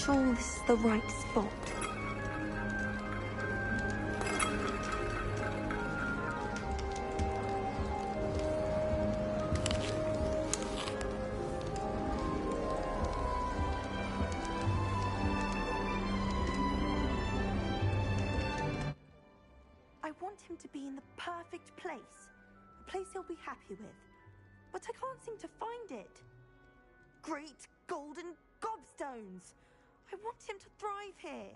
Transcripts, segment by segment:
sure this is the right spot. I want him to be in the perfect place. A place he'll be happy with. But I can't seem to find it. Great golden gobstones! I want him to thrive here.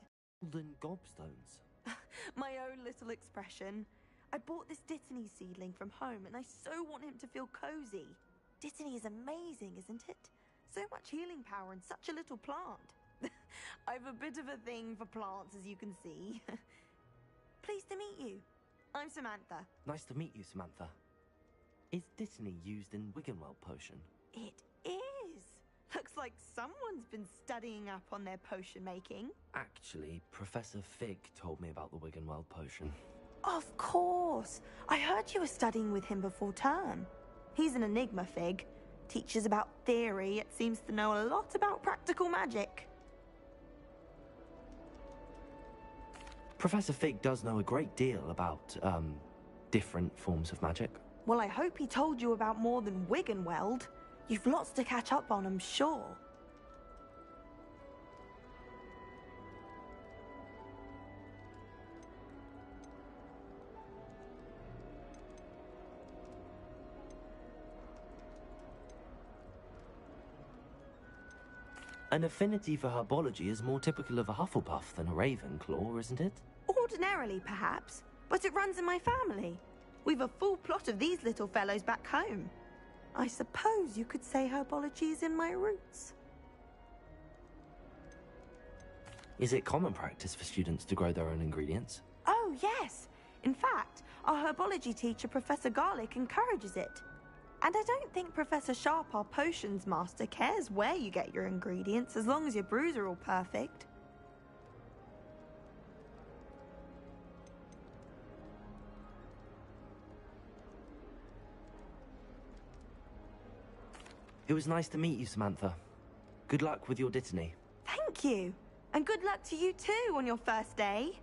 Golden gobstones? My own little expression. I bought this Dittany seedling from home and I so want him to feel cozy. Dittany is amazing, isn't it? So much healing power in such a little plant. I've a bit of a thing for plants, as you can see. Pleased to meet you. I'm Samantha. Nice to meet you, Samantha. Is Dittany used in Wiggenweld potion? It is. Looks like someone's been studying up on their potion making. Actually, Professor Fig told me about the Wiggenweld potion. Of course. I heard you were studying with him before term. He's an enigma, Fig. Teaches about theory, yet seems to know a lot about practical magic. Professor Fig does know a great deal about, different forms of magic. Well, I hope he told you about more than Wiggenweld. You've lots to catch up on, I'm sure. An affinity for herbology is more typical of a Hufflepuff than a Ravenclaw, isn't it? Ordinarily, perhaps, but it runs in my family. We've a full plot of these little fellows back home. I suppose you could say herbology is in my roots. Is it common practice for students to grow their own ingredients? Oh, yes. In fact, our herbology teacher, Professor Garlick, encourages it. And I don't think Professor Sharp, our potions master, cares where you get your ingredients, as long as your brews are all perfect. It was nice to meet you, Samantha. Good luck with your Dittany. Thank you. And good luck to you too on your first day.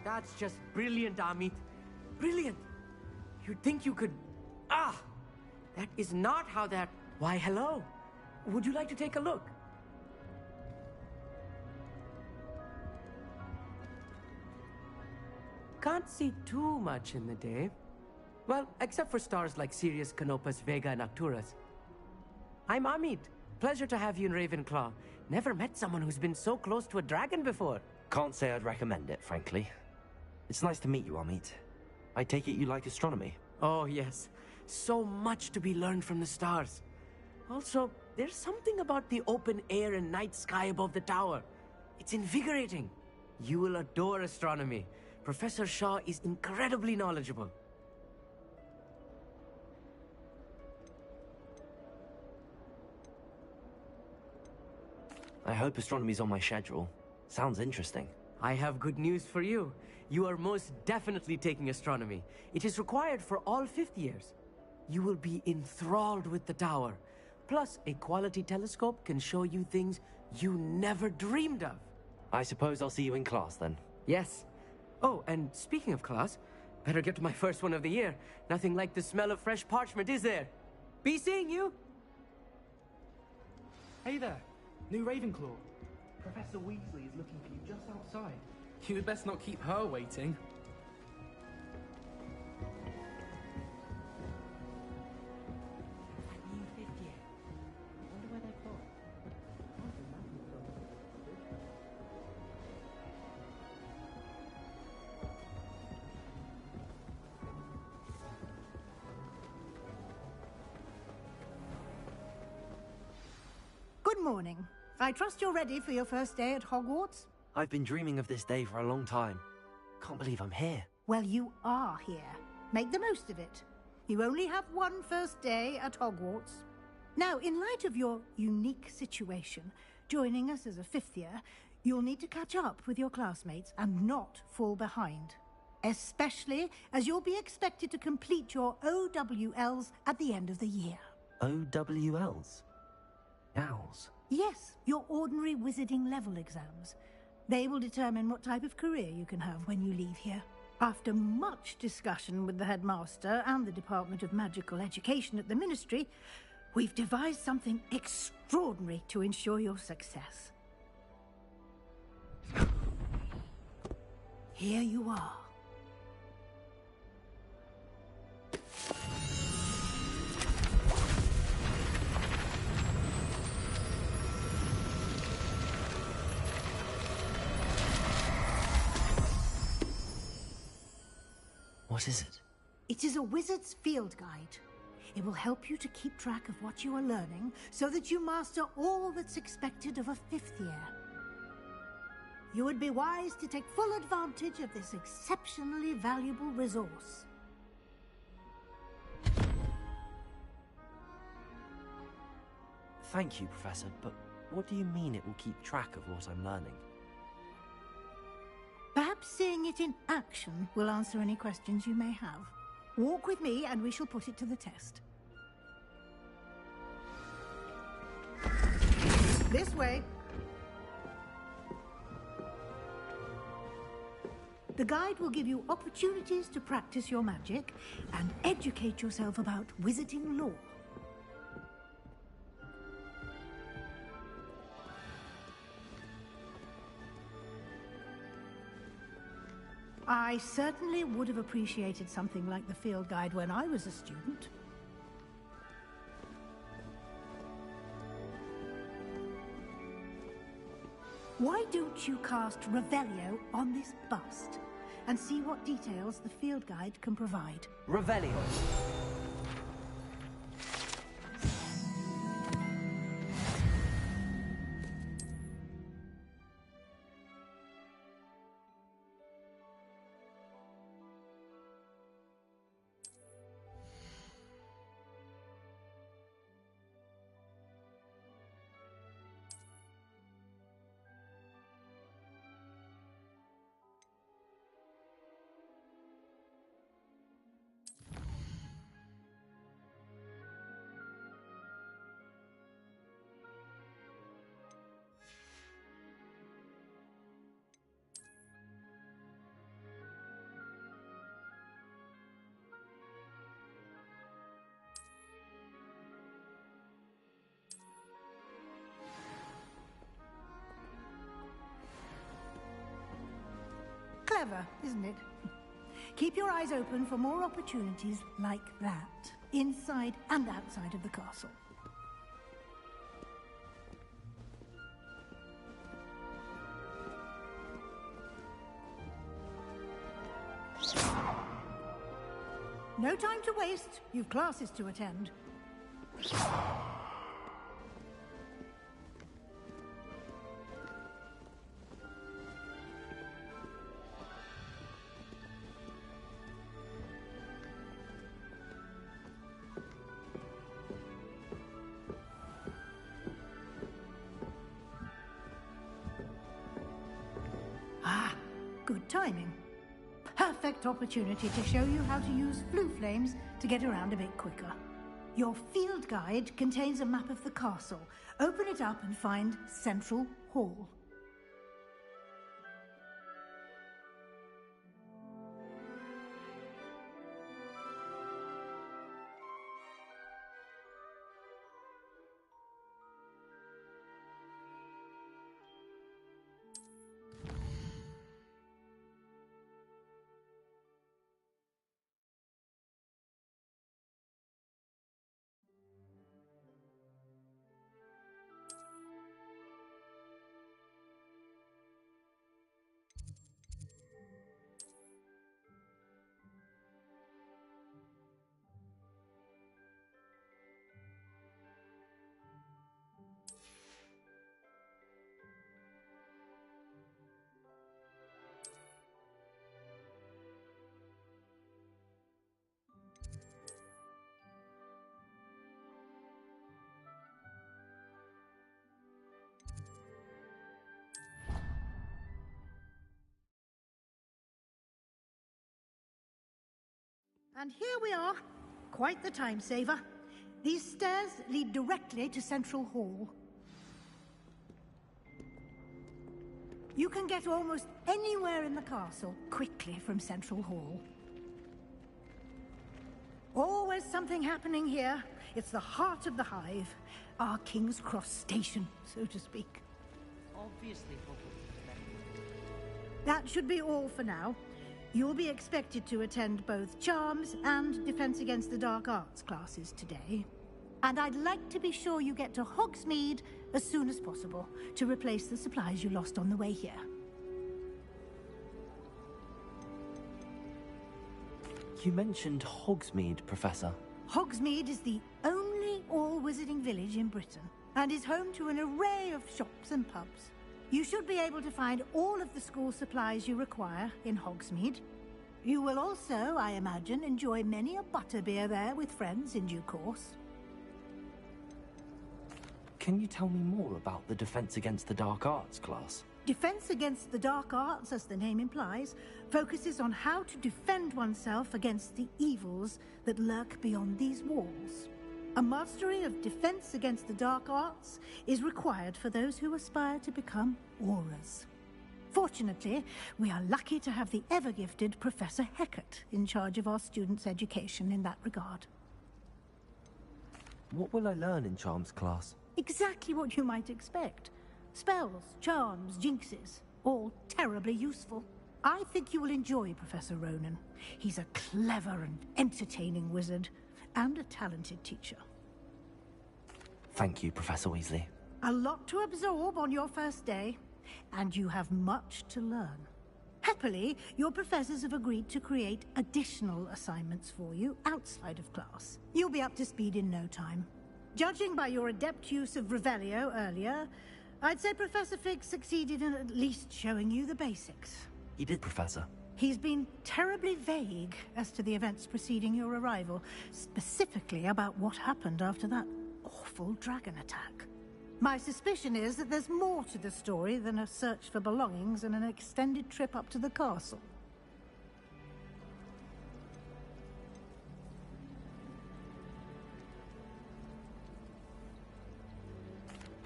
That's just brilliant, Amit. Brilliant. You'd think you could... Ah! That is not how that... Why, hello. Would you like to take a look? Can't see too much in the day. Well, except for stars like Sirius, Canopus, Vega, and Arcturus. I'm Amit. Pleasure to have you in Ravenclaw. Never met someone who's been so close to a dragon before. Can't say I'd recommend it, frankly. It's nice to meet you, Amit. I take it you like astronomy? Oh, yes. So much to be learned from the stars. Also, there's something about the open air and night sky above the tower. It's invigorating. You will adore astronomy. Professor Shaw is incredibly knowledgeable. I hope astronomy's on my schedule. Sounds interesting. I have good news for you. You are most definitely taking astronomy. It is required for all fifth years. You will be enthralled with the tower. Plus, a quality telescope can show you things you never dreamed of. I suppose I'll see you in class then. Yes. Oh, and speaking of class, better get to my first one of the year. Nothing like the smell of fresh parchment, is there? Be seeing you! Hey there, new Ravenclaw. Professor Weasley is looking for you just outside. You'd best not keep her waiting. New fifth year. I wonder where they've gone. Good morning. I trust you're ready for your first day at Hogwarts? I've been dreaming of this day for a long time. Can't believe I'm here. Well, you are here. Make the most of it. You only have one first day at Hogwarts. Now, in light of your unique situation, joining us as a fifth year, You'll need to catch up with your classmates and not fall behind. Especially as you'll be expected to complete your OWLs at the end of the year. OWLs? Owls? Yes, your ordinary wizarding level exams. They will determine what type of career you can have when you leave here. After much discussion with the headmaster and the Department of Magical Education at the Ministry, we've devised something extraordinary to ensure your success. Here you are. What is it? It is a wizard's field guide. It will help you to keep track of what you are learning so that you master all that's expected of a 5th year. You would be wise to take full advantage of this exceptionally valuable resource. Thank you, Professor, but what do you mean it will keep track of what I'm learning? Perhaps seeing it in action will answer any questions you may have. Walk with me and we shall put it to the test. This way. The guide will give you opportunities to practice your magic and educate yourself about wizarding lore. I certainly would have appreciated something like the field guide when I was a student. Why don't you cast Revelio on this bust and see what details the field guide can provide? Revelio. Clever, isn't it? Keep your eyes open for more opportunities like that, inside and outside of the castle. No time to waste. You've classes to attend. Ah, good timing. Perfect opportunity to show you how to use flue flames to get around a bit quicker. Your field guide contains a map of the castle. Open it up and find Central Hall. And here we are. Quite the time saver. These stairs lead directly to Central Hall. You can get almost anywhere in the castle quickly from Central Hall. Always something happening here. It's the heart of the Hive. Our King's Cross station, so to speak. Obviously, That should be all for now. You'll be expected to attend both Charms and Defense Against the Dark Arts classes today. And I'd like to be sure you get to Hogsmeade as soon as possible to replace the supplies you lost on the way here. You mentioned Hogsmeade, Professor. Hogsmeade is the only all-wizarding village in Britain and is home to an array of shops and pubs. You should be able to find all of the school supplies you require in Hogsmeade. You will also, I imagine, enjoy many a butterbeer there with friends in due course. Can you tell me more about the Defense Against the Dark Arts class? Defense Against the Dark Arts, as the name implies, focuses on how to defend oneself against the evils that lurk beyond these walls. A mastery of Defense Against the Dark Arts is required for those who aspire to become Aurors. Fortunately, we are lucky to have the ever-gifted Professor Hecat in charge of our students' education in that regard. What will I learn in Charms class? Exactly what you might expect. Spells, charms, jinxes, all terribly useful. I think you will enjoy Professor Ronan. He's a clever and entertaining wizard, and a talented teacher. Thank you, Professor Weasley. A lot to absorb on your first day, and you have much to learn. Happily, your professors have agreed to create additional assignments for you outside of class. You'll be up to speed in no time. Judging by your adept use of Revelio earlier, I'd say Professor Fig succeeded in at least showing you the basics. He did, Professor. He's been terribly vague as to the events preceding your arrival, specifically about what happened after that awful dragon attack. My suspicion is that there's more to the story than a search for belongings and an extended trip up to the castle.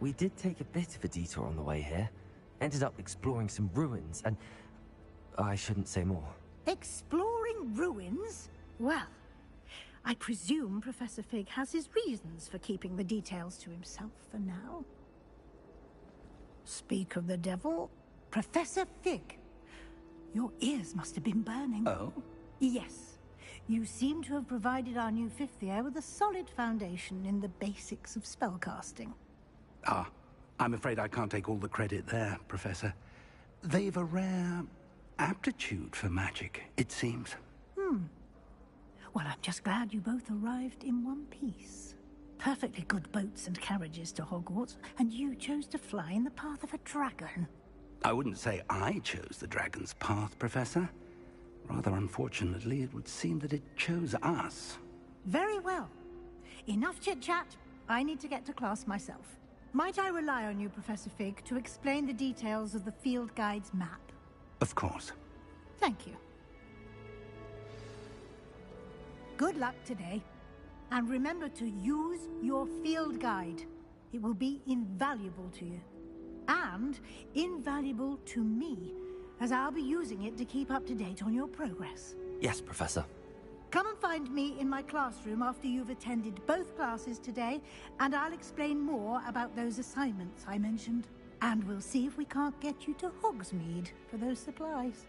We did take a bit of a detour on the way here. Ended up exploring some ruins and... I shouldn't say more. Exploring ruins? Well, I presume Professor Fig has his reasons for keeping the details to himself for now. Speak of the devil, Professor Fig. Your ears must have been burning. Oh? Yes. You seem to have provided our new fifth year with a solid foundation in the basics of spellcasting. Ah, I'm afraid I can't take all the credit there, Professor. They've a rare aptitude for magic, it seems. Well, I'm just glad you both arrived in one piece. Perfectly good boats and carriages to Hogwarts, and you chose to fly in the path of a dragon. I wouldn't say I chose the dragon's path, Professor. Rather unfortunately, it would seem that it chose us. Very well. Enough chit-chat. I need to get to class myself. Might I rely on you, Professor Fig, to explain the details of the field guide's map? Of course. Thank you. Good luck today. And remember to use your field guide. It will be invaluable to you. And invaluable to me, as I'll be using it to keep up to date on your progress. Yes, Professor. Come and find me in my classroom after you've attended both classes today, and I'll explain more about those assignments I mentioned. And we'll see if we can't get you to Hogsmeade for those supplies.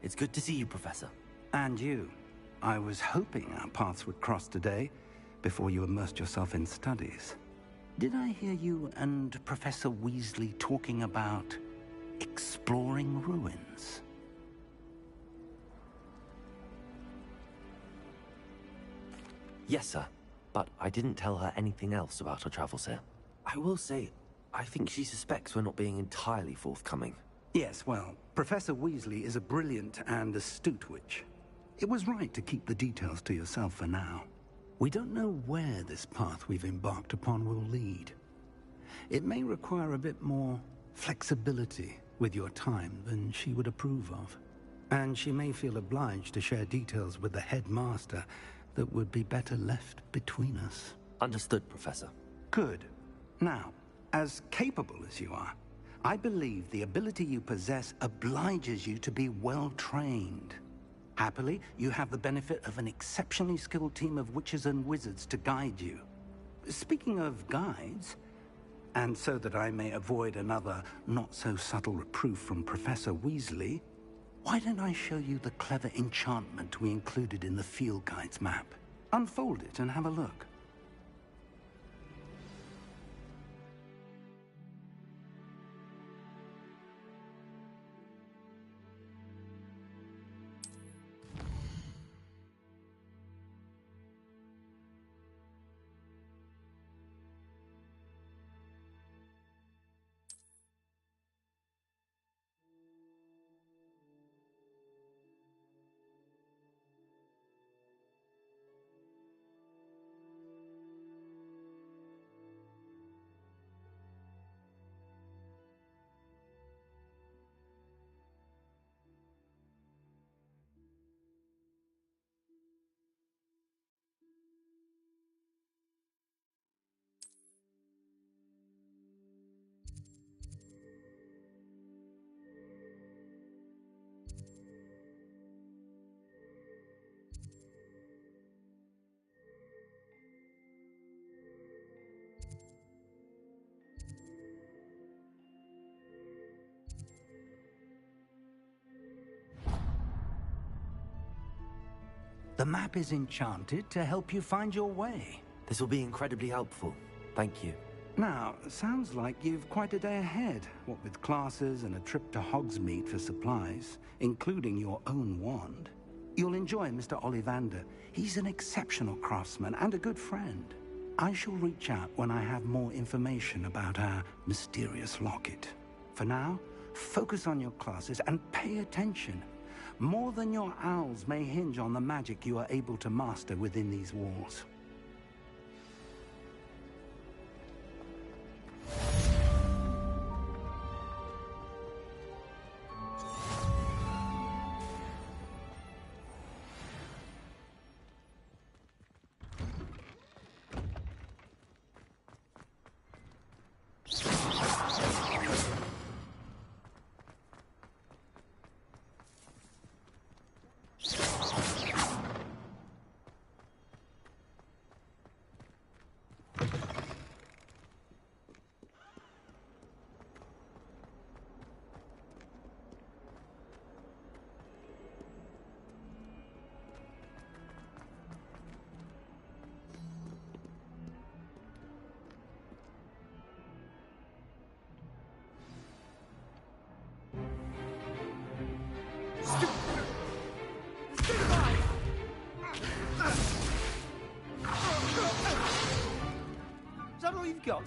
It's good to see you, Professor. And you. I was hoping our paths would cross today, before you immersed yourself in studies. Did I hear you and Professor Weasley talking about exploring ruins? Yes, sir. But I didn't tell her anything else about our travels here. I will say, I think she suspects we're not being entirely forthcoming. Yes, well, Professor Weasley is a brilliant and astute witch. It was right to keep the details to yourself for now. We don't know where this path we've embarked upon will lead. It may require a bit more flexibility with your time than she would approve of. And she may feel obliged to share details with the headmaster that would be better left between us. Understood, Professor. Good. Now, as capable as you are, I believe the ability you possess obliges you to be well trained. Happily, you have the benefit of an exceptionally skilled team of witches and wizards to guide you. Speaking of guides, and so that I may avoid another not-so-subtle reproof from Professor Weasley, why don't I show you the clever enchantment we included in the field guide's map? Unfold it and have a look. The map is enchanted to help you find your way. This will be incredibly helpful. Thank you. Now, sounds like you've quite a day ahead, what with classes and a trip to Hogsmeade for supplies, including your own wand. You'll enjoy Mr. Ollivander. He's an exceptional craftsman and a good friend. I shall reach out when I have more information about our mysterious locket. For now, focus on your classes and pay attention. More than your owls may hinge on the magic you are able to master within these walls. Is that all you've got?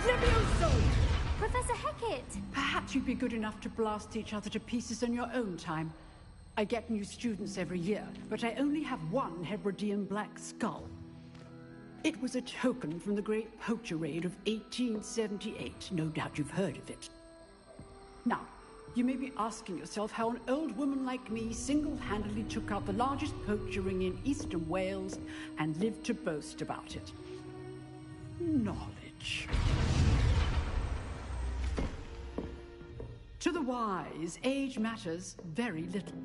Levioso! Professor Hecat! Perhaps you'd be good enough to blast each other to pieces in your own time. I get new students every year, but I only have one Hebridean black skull. It was a token from the Great Poacher Raid of 1878. No doubt you've heard of it. Now, you may be asking yourself how an old woman like me single-handedly took out the largest poacher ring in eastern Wales and lived to boast about it. Knowledge. To the wise, age matters very little.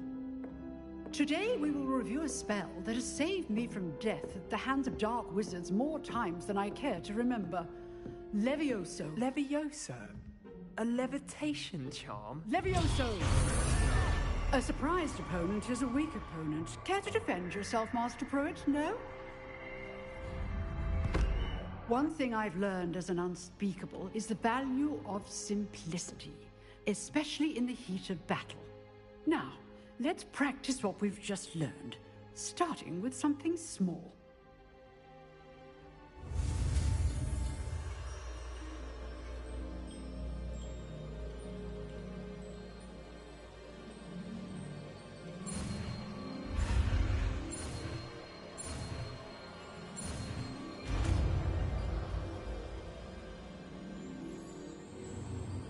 Today we will review a spell that has saved me from death at the hands of dark wizards more times than I care to remember. Levioso. Levioso? A levitation charm? Levioso! A surprised opponent is a weak opponent. Care to defend yourself, Master Pruitt? No? One thing I've learned as an unspeakable is the value of simplicity, especially in the heat of battle. Now, let's practice what we've just learned, starting with something small.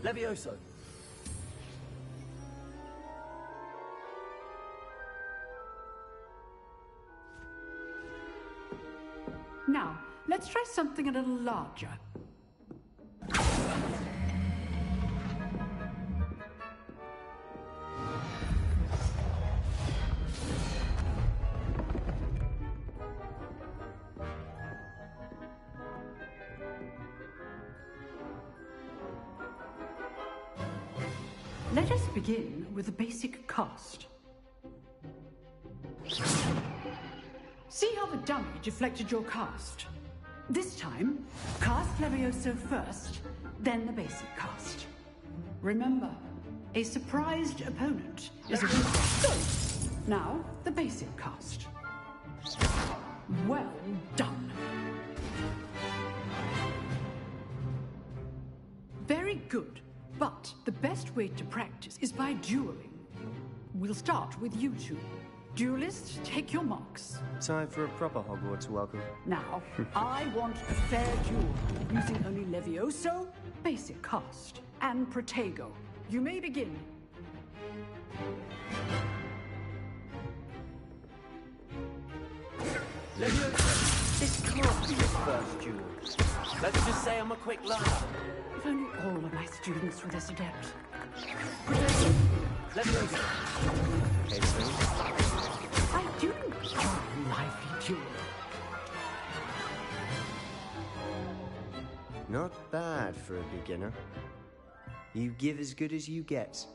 Levioso! Now, let's try something a little larger. Let us begin with a basic cast. See how the dummy deflected your cast? This time, cast Levioso first, then the basic cast. Remember, a surprised opponent is a good. Now, the basic cast. Well done. Very good. But the best way to practice is by dueling. We'll start with you two. Duelists, take your marks. Time for a proper Hogwarts welcome. Now, I want a fair duel, using only Levioso, basic cast, and Protego. You may begin. Levioso, this can't be his first duel. Let's just say I'm a quick learner. If only all of my students were this adept. Levioso. Okay, so I do enjoy a lively duel. not bad for a beginner. You give as good as you get.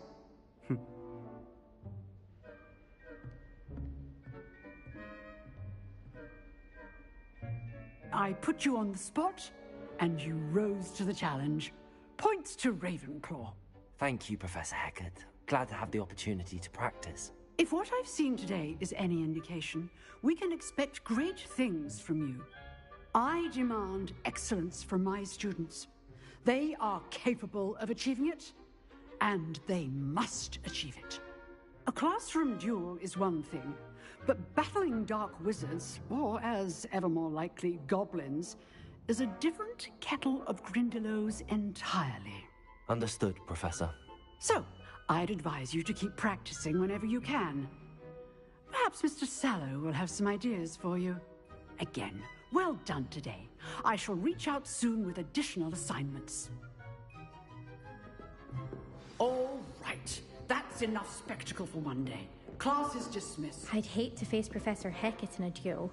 I put you on the spot, and you rose to the challenge. Points to Ravenclaw. Thank you, Professor Hecat. Glad to have the opportunity to practice. If what I've seen today is any indication, we can expect great things from you. I demand excellence from my students. They are capable of achieving it, and they must achieve it. A classroom duel is one thing, but battling dark wizards, or as ever more likely, goblins, is a different kettle of Grindylows entirely. Understood, Professor. So, I'd advise you to keep practicing whenever you can. Perhaps Mr. Sallow will have some ideas for you. Again, well done today. I shall reach out soon with additional assignments. All right. That's enough spectacle for one day. Class is dismissed. I'd hate to face Professor Hecat in a duel.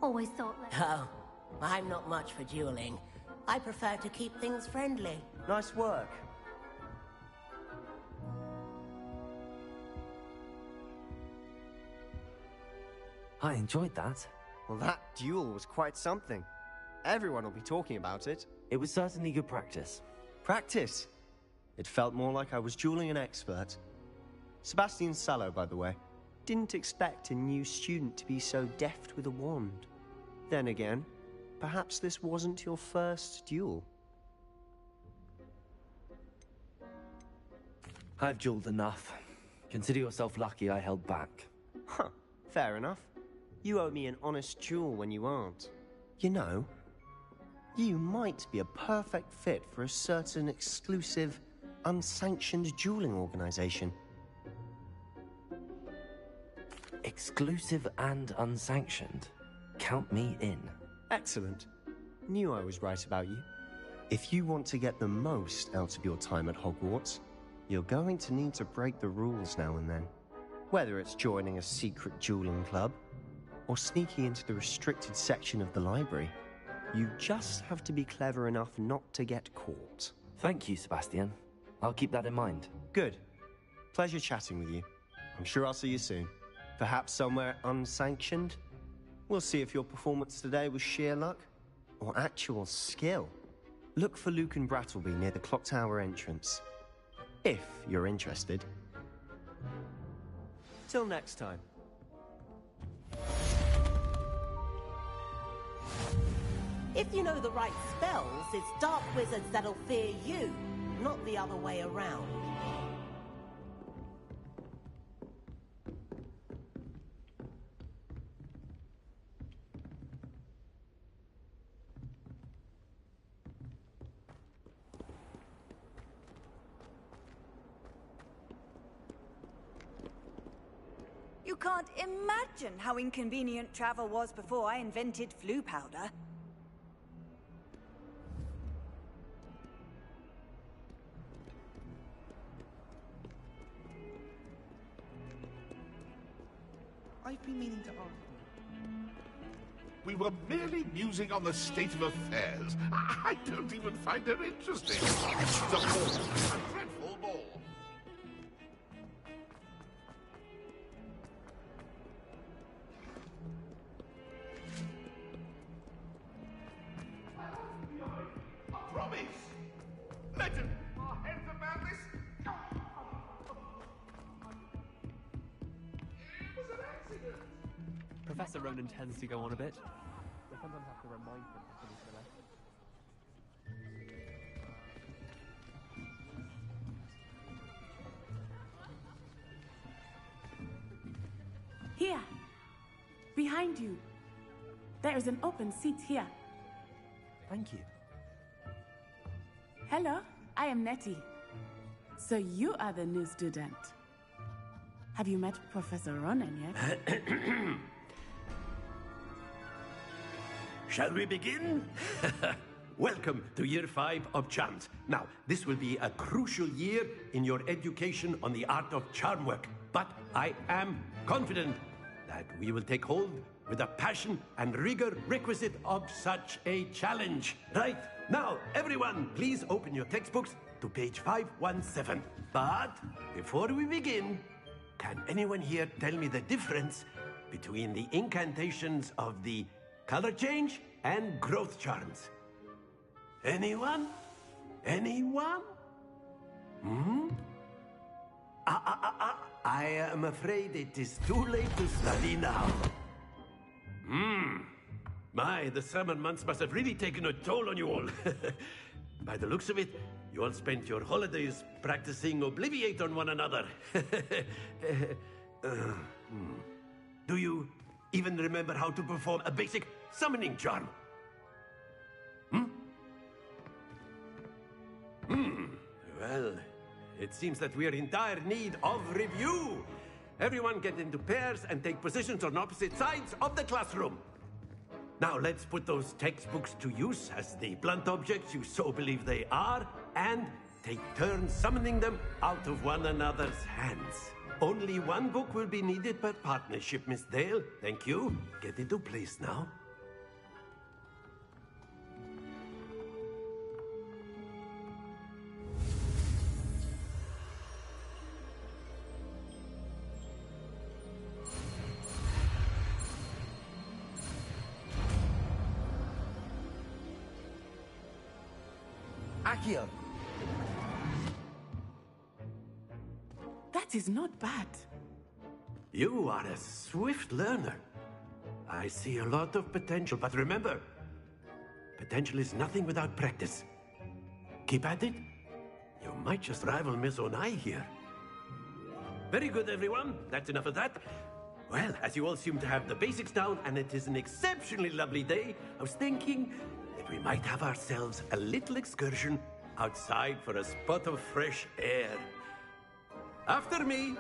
Always thought that. Oh, I'm not much for dueling. I prefer to keep things friendly. Nice work. I enjoyed that. Well, that duel was quite something. Everyone will be talking about it. It was certainly good practice. Practice? It felt more like I was dueling an expert. Sebastian Sallow, by the way. Didn't expect a new student to be so deft with a wand. Then again, perhaps this wasn't your first duel. I've dueled enough. Consider yourself lucky I held back. Huh, fair enough. You owe me an honest duel when you aren't. You know, you might be a perfect fit for a certain exclusive, unsanctioned dueling organization. Exclusive and unsanctioned. Count me in. Excellent. Knew I was right about you. If you want to get the most out of your time at Hogwarts, you're going to need to break the rules now and then. Whether it's joining a secret dueling club, or sneaking into the restricted section of the library, you just have to be clever enough not to get caught. Thank you, Sebastian. I'll keep that in mind. Good. Pleasure chatting with you. I'm sure I'll see you soon. Perhaps somewhere unsanctioned? We'll see if your performance today was sheer luck or actual skill. Look for Luke and Brattleby near the Clock Tower entrance, if you're interested. Till next time. If you know the right spells, it's dark wizards that'll fear you, not the other way around. You can't imagine how inconvenient travel was before I invented flu powder. I've been meaning to ask. We were merely musing on the state of affairs. I don't even find her interesting. The ball. A dreadful ball. A promise! Legend! Our heads about this? It was an accident! Professor Ronan tends to go on a bit. I sometimes have to remind him to finish the lesson. Here! Behind you! There is an open seat here. Thank you. Hello, I am Nettie. So you are the new student. Have you met Professor Ronan yet? Shall we begin? Welcome to Year 5 of Charms. Now, this will be a crucial year in your education on the art of charm work. But I am confident that we will take hold with the passion and rigor requisite of such a challenge. Right, now, everyone, please open your textbooks to page 517. But before we begin, can anyone here tell me the difference between the incantations of the color change and growth charms? Anyone? Anyone? I am afraid it is too late to study now. My, the summer months must have really taken a toll on you all. By the looks of it, you all spent your holidays practicing Obliviate on one another. Do you even remember how to perform a basic summoning charm? Well, it seems that we are in dire need of review. Everyone get into pairs and take positions on opposite sides of the classroom. Now let's put those textbooks to use as the blunt objects you so believe they are, and take turns summoning them out of one another's hands. Only one book will be needed per partnership, Miss Dale. Thank you. Get into place now. Accio. That is not bad. You are a swift learner. I see a lot of potential, but remember, potential is nothing without practice. Keep at it. You might just rival Miss Onai here. Very good, everyone. That's enough of that. Well, as you all seem to have the basics down, and it is an exceptionally lovely day, I was thinking that we might have ourselves a little excursion outside for a spot of fresh air. After me.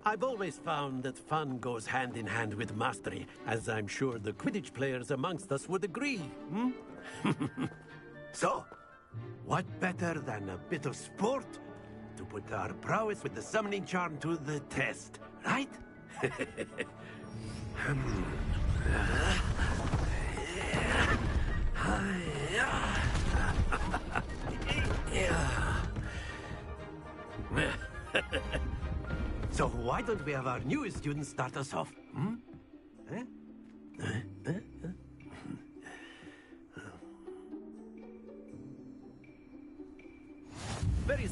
I've always found that fun goes hand in hand with mastery, as I'm sure the Quidditch players amongst us would agree. So, what better than a bit of sport to put our prowess with the summoning charm to the test, right? So why don't we have our newest student start us off?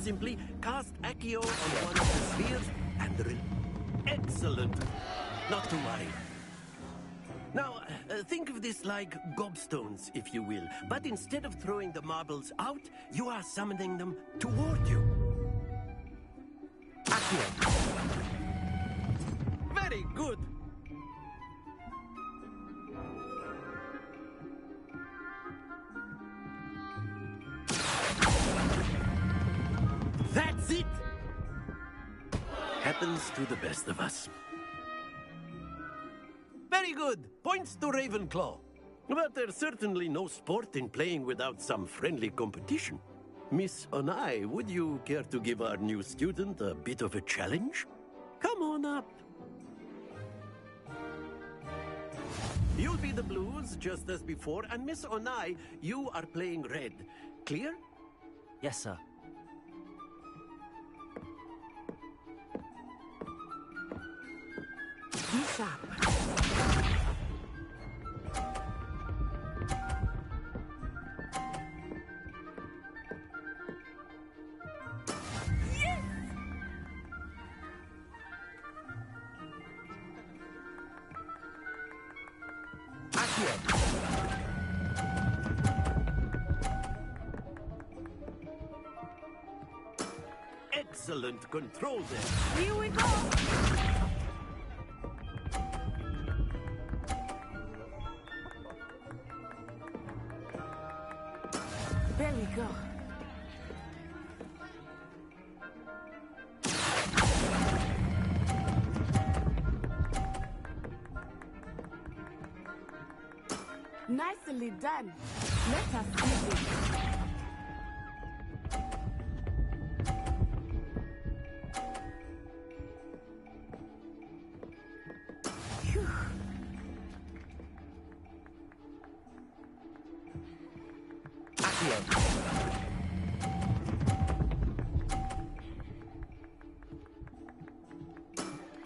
simply cast Accio on one of the spheres and excellent. Not to worry. Now, think of this like gobstones, if you will. But instead of throwing the marbles out, you are summoning them toward you. Accio. Very good. That's it! Happens to the best of us. Very good. Points to Ravenclaw. But there's certainly no sport in playing without some friendly competition. Miss Onai, would you care to give our new student a bit of a challenge? Come on up. You'll be the blues, just as before, and Miss Onai, you are playing red. Clear? Yes, sir. Be sharp. Excellent control there. Here we go. There we go. Nicely done. Let us see this. Phew.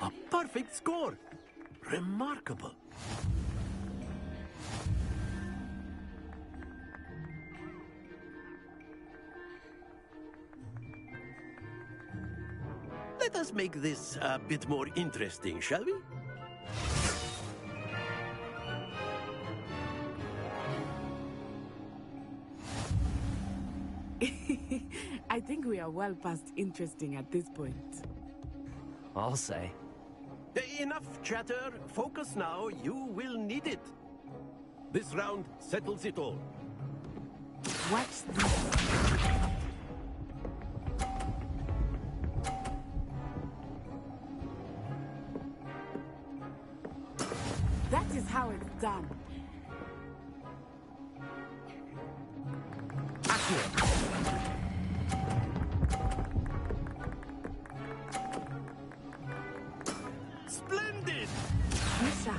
A perfect score. Remarkable. Let us make this a bit more interesting, shall we? I think we are well past interesting at this point. I'll say. Enough chatter. Focus now. You will need it. This round settles it all. Watch this. That is how it's done. Splendid! Misha.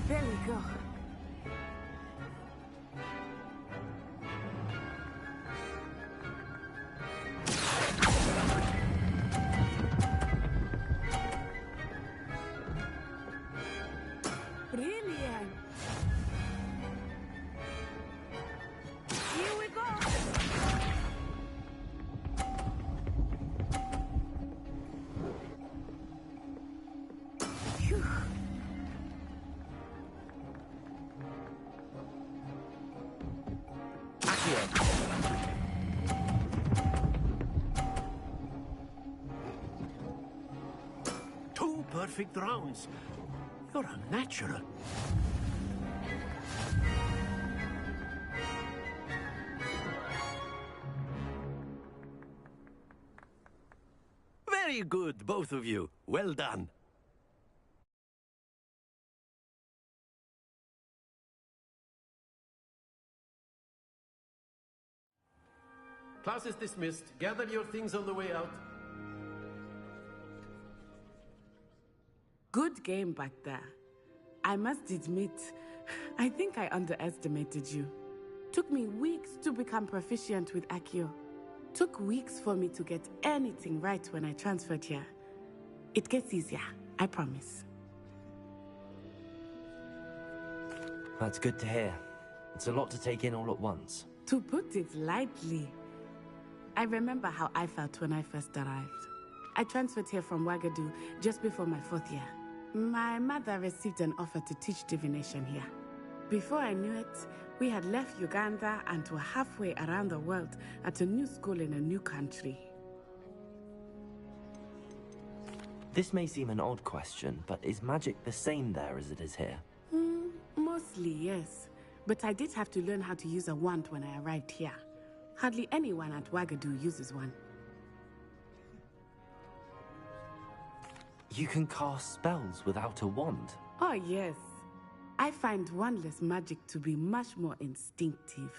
There we go. Brilliant. Here we go. Phew. Two perfect rounds. You're a natural. Very good, both of you. Well done. Class is dismissed. Gather your things on the way out. Good game back there. I must admit, I think I underestimated you. Took me weeks to become proficient with Accio. Took weeks for me to get anything right when I transferred here. It gets easier, I promise. That's good to hear. It's a lot to take in all at once. To put it lightly, I remember how I felt when I first arrived. I transferred here from Wagadu just before my 4th year. My mother received an offer to teach divination here. Before I knew it, we had left Uganda and were halfway around the world at a new school in a new country. This may seem an odd question, but is magic the same there as it is here? Mostly, yes. But I did have to learn how to use a wand when I arrived here. Hardly anyone at Wagadu uses one. You can cast spells without a wand? Oh, yes. I find wandless magic to be much more instinctive.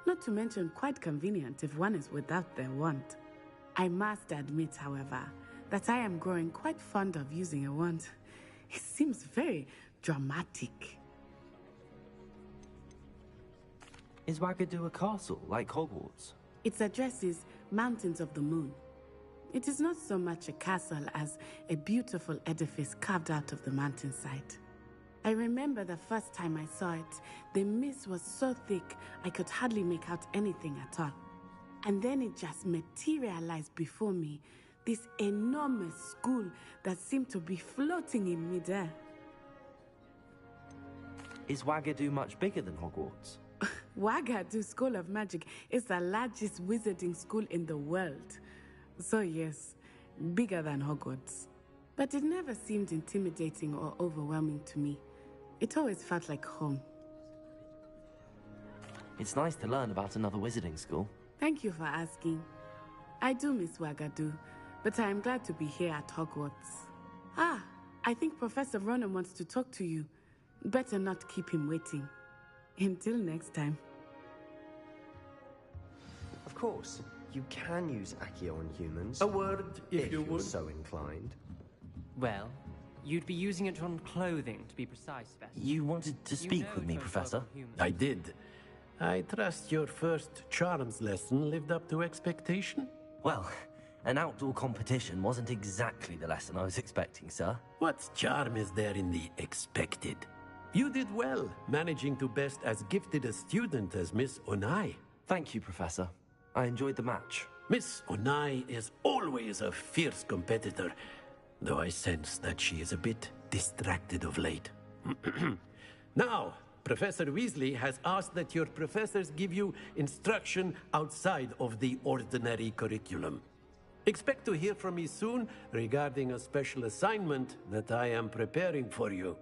Not to mention quite convenient if one is without their wand. I must admit, however, that I am growing quite fond of using a wand. It seems very dramatic. Is Wagadu a castle, like Hogwarts? Its address is Mountains of the Moon. It is not so much a castle as a beautiful edifice carved out of the mountainside. I remember the first time I saw it, the mist was so thick I could hardly make out anything at all. And then it just materialized before me, this enormous school that seemed to be floating in midair. Is Wagadu much bigger than Hogwarts? Wagadu School of Magic is the largest wizarding school in the world. So yes, bigger than Hogwarts. But it never seemed intimidating or overwhelming to me. It always felt like home. It's nice to learn about another wizarding school. Thank you for asking. I do miss Wagadu, but I am glad to be here at Hogwarts. Ah, I think Professor Ronan wants to talk to you. Better not keep him waiting. Until next time. Of course, you can use Accio on humans. A word, if you you're would. so inclined. Well, you'd be using it on clothing, to be precise, Beth. You wanted to speak with me, Professor? I did. I trust your first charms lesson lived up to expectation? Well, an outdoor competition wasn't exactly the lesson I was expecting, sir. What charm is there in the expected? You did well, managing to best as gifted a student as Miss Onai. Thank you, Professor. I enjoyed the match. Miss Onai is always a fierce competitor, though I sense that she is a bit distracted of late. Now, Professor Weasley has asked that your professors give you instruction outside of the ordinary curriculum. Expect to hear from me soon regarding a special assignment that I am preparing for you.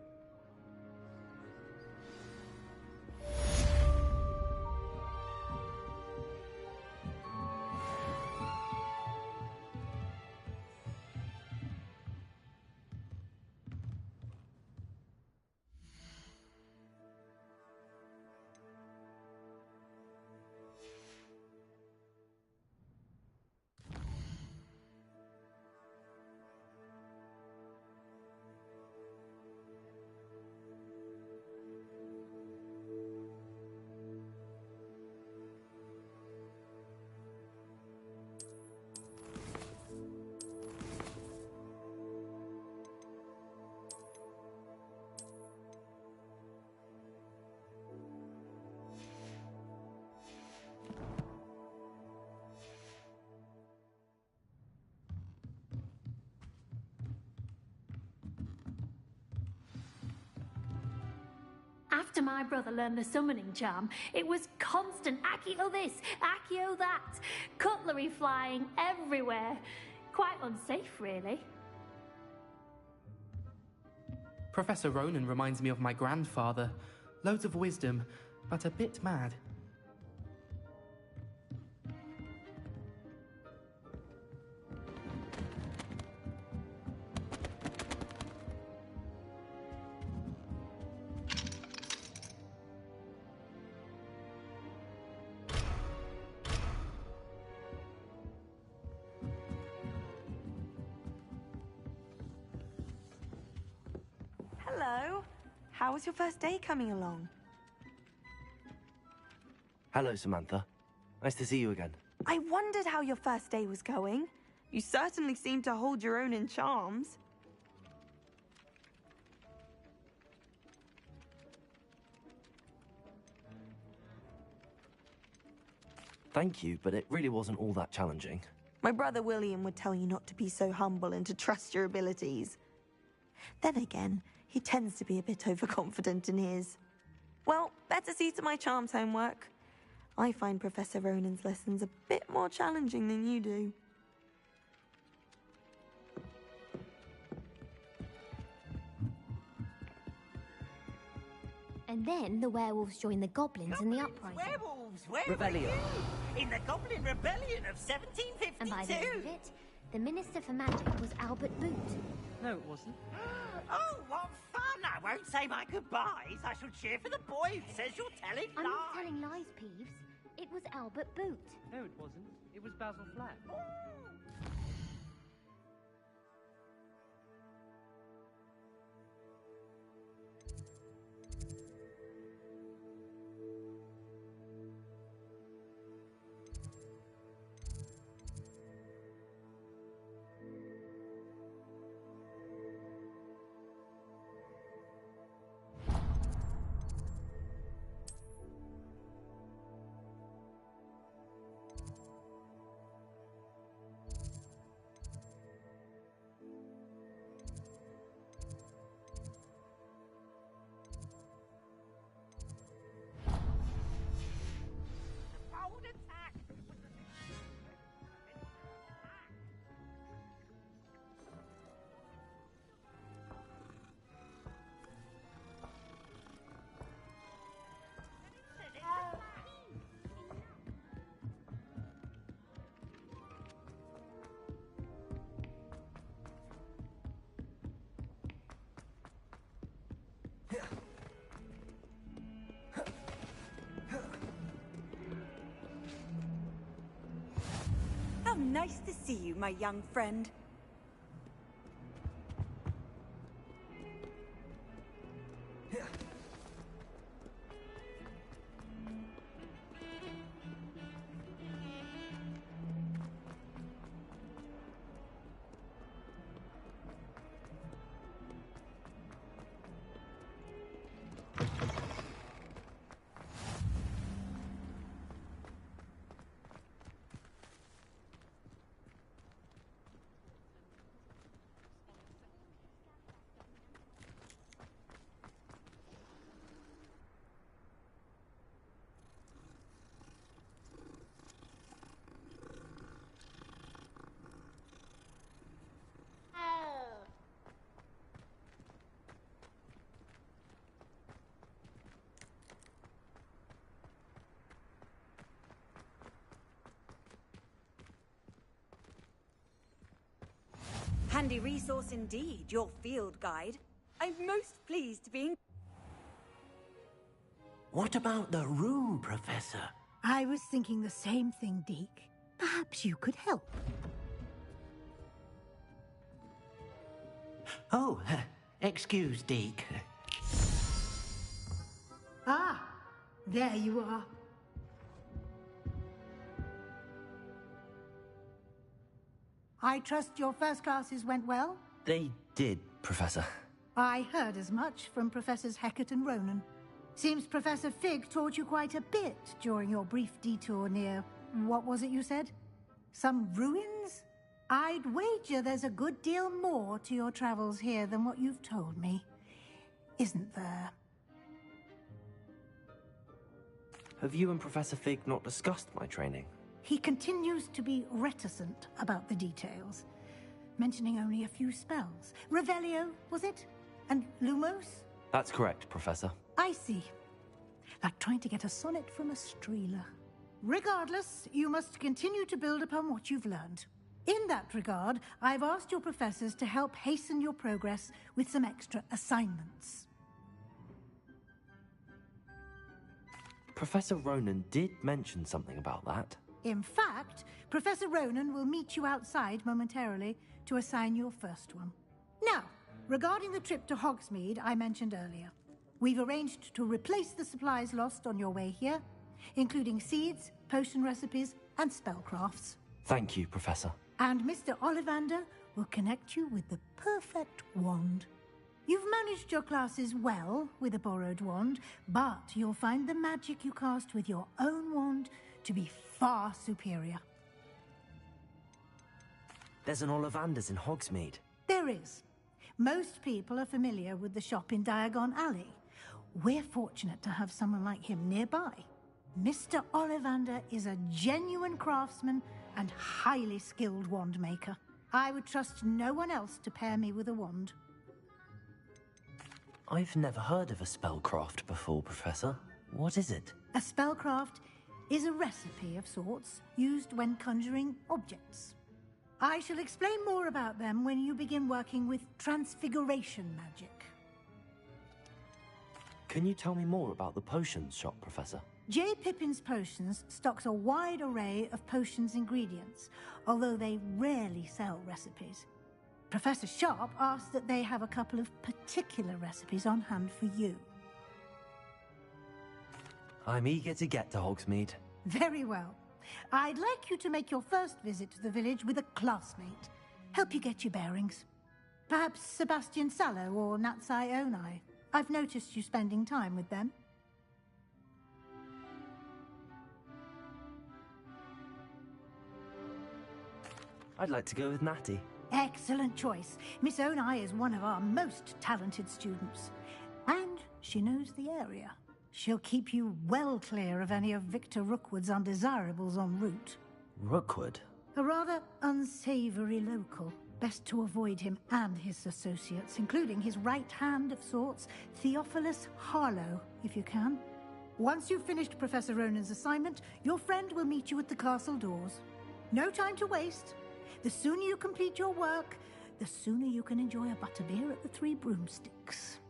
After my brother learned the summoning charm, it was constant Accio this, Accio that, cutlery flying everywhere. Quite unsafe, really. Professor Ronan reminds me of my grandfather. Loads of wisdom, but a bit mad. Hello. How was your first day coming along? Hello, Samantha. Nice to see you again. I wondered how your first day was going. You certainly seem to hold your own in charms. Thank you, but it really wasn't all that challenging. My brother William would tell you not to be so humble and to trust your abilities. Then again, he tends to be a bit overconfident in his. Well, better see to my charms homework. I find Professor Ronan's lessons a bit more challenging than you do. And then the werewolves joined the goblins in the uprising. Werewolves, where Rebellion. were you? In the Goblin Rebellion of 1752. And by the end of it, the Minister for Magic was Albert Boot. No, it wasn't. Oh, what fun! I won't say my goodbyes. I shall cheer for the boy who says you're telling I'm lies. not telling lies, Peeves. It was Albert Boot. No, it wasn't. It was Basil Flack. Bold attack! How nice to see you, my young friend. Handy resource indeed, your field guide. I'm most pleased to be in... What about the room, Professor? I was thinking the same thing, Deke. Perhaps you could help. Oh, excuse, Deke. Ah, there you are. I trust your first classes went well? They did, Professor. I heard as much from Professors Hecat and Ronan. Seems Professor Fig taught you quite a bit during your brief detour near... what was it you said? Some ruins? I'd wager there's a good deal more to your travels here than what you've told me. Isn't there? Have you and Professor Fig not discussed my training? He continues to be reticent about the details, mentioning only a few spells. Revelio, was it? And Lumos? That's correct, Professor. I see. Like trying to get a sonnet from a streeler. Regardless, you must continue to build upon what you've learned. In that regard, I've asked your professors to help hasten your progress with some extra assignments. Professor Ronan did mention something about that. In fact, Professor Ronan will meet you outside momentarily to assign your first one. Now, regarding the trip to Hogsmeade I mentioned earlier, we've arranged to replace the supplies lost on your way here, including seeds, potion recipes, and spellcrafts. Thank you, Professor. And Mr. Ollivander will connect you with the perfect wand. You've managed your classes well with a borrowed wand, but you'll find the magic you cast with your own wand to be far superior. There's an Ollivander's in Hogsmeade. There is. Most people are familiar with the shop in Diagon Alley. We're fortunate to have someone like him nearby. Mr. Ollivander is a genuine craftsman and highly skilled wand maker. I would trust no one else to pair me with a wand. I've never heard of a spellcraft before, Professor. What is it? A spellcraft is a recipe of sorts used when conjuring objects. I shall explain more about them when you begin working with transfiguration magic. Can you tell me more about the potions shop, Professor? J. Pippin's Potions stocks a wide array of potions ingredients, although they rarely sell recipes. Professor Sharp asked that they have a couple of particular recipes on hand for you. I'm eager to get to Hogsmeade. Very well. I'd like you to make your first visit to the village with a classmate. Help you get your bearings. Perhaps Sebastian Sallow or Natsai Onai. I've noticed you spending time with them. I'd like to go with Natty. Excellent choice. Miss Onai is one of our most talented students. And she knows the area. She'll keep you well clear of any of Victor Rookwood's undesirables en route. Rookwood? A rather unsavory local. Best to avoid him and his associates, including his right hand of sorts, Theophilus Harlow, if you can. Once you've finished Professor Ronan's assignment, your friend will meet you at the castle doors. No time to waste. The sooner you complete your work, the sooner you can enjoy a butterbeer at the Three Broomsticks.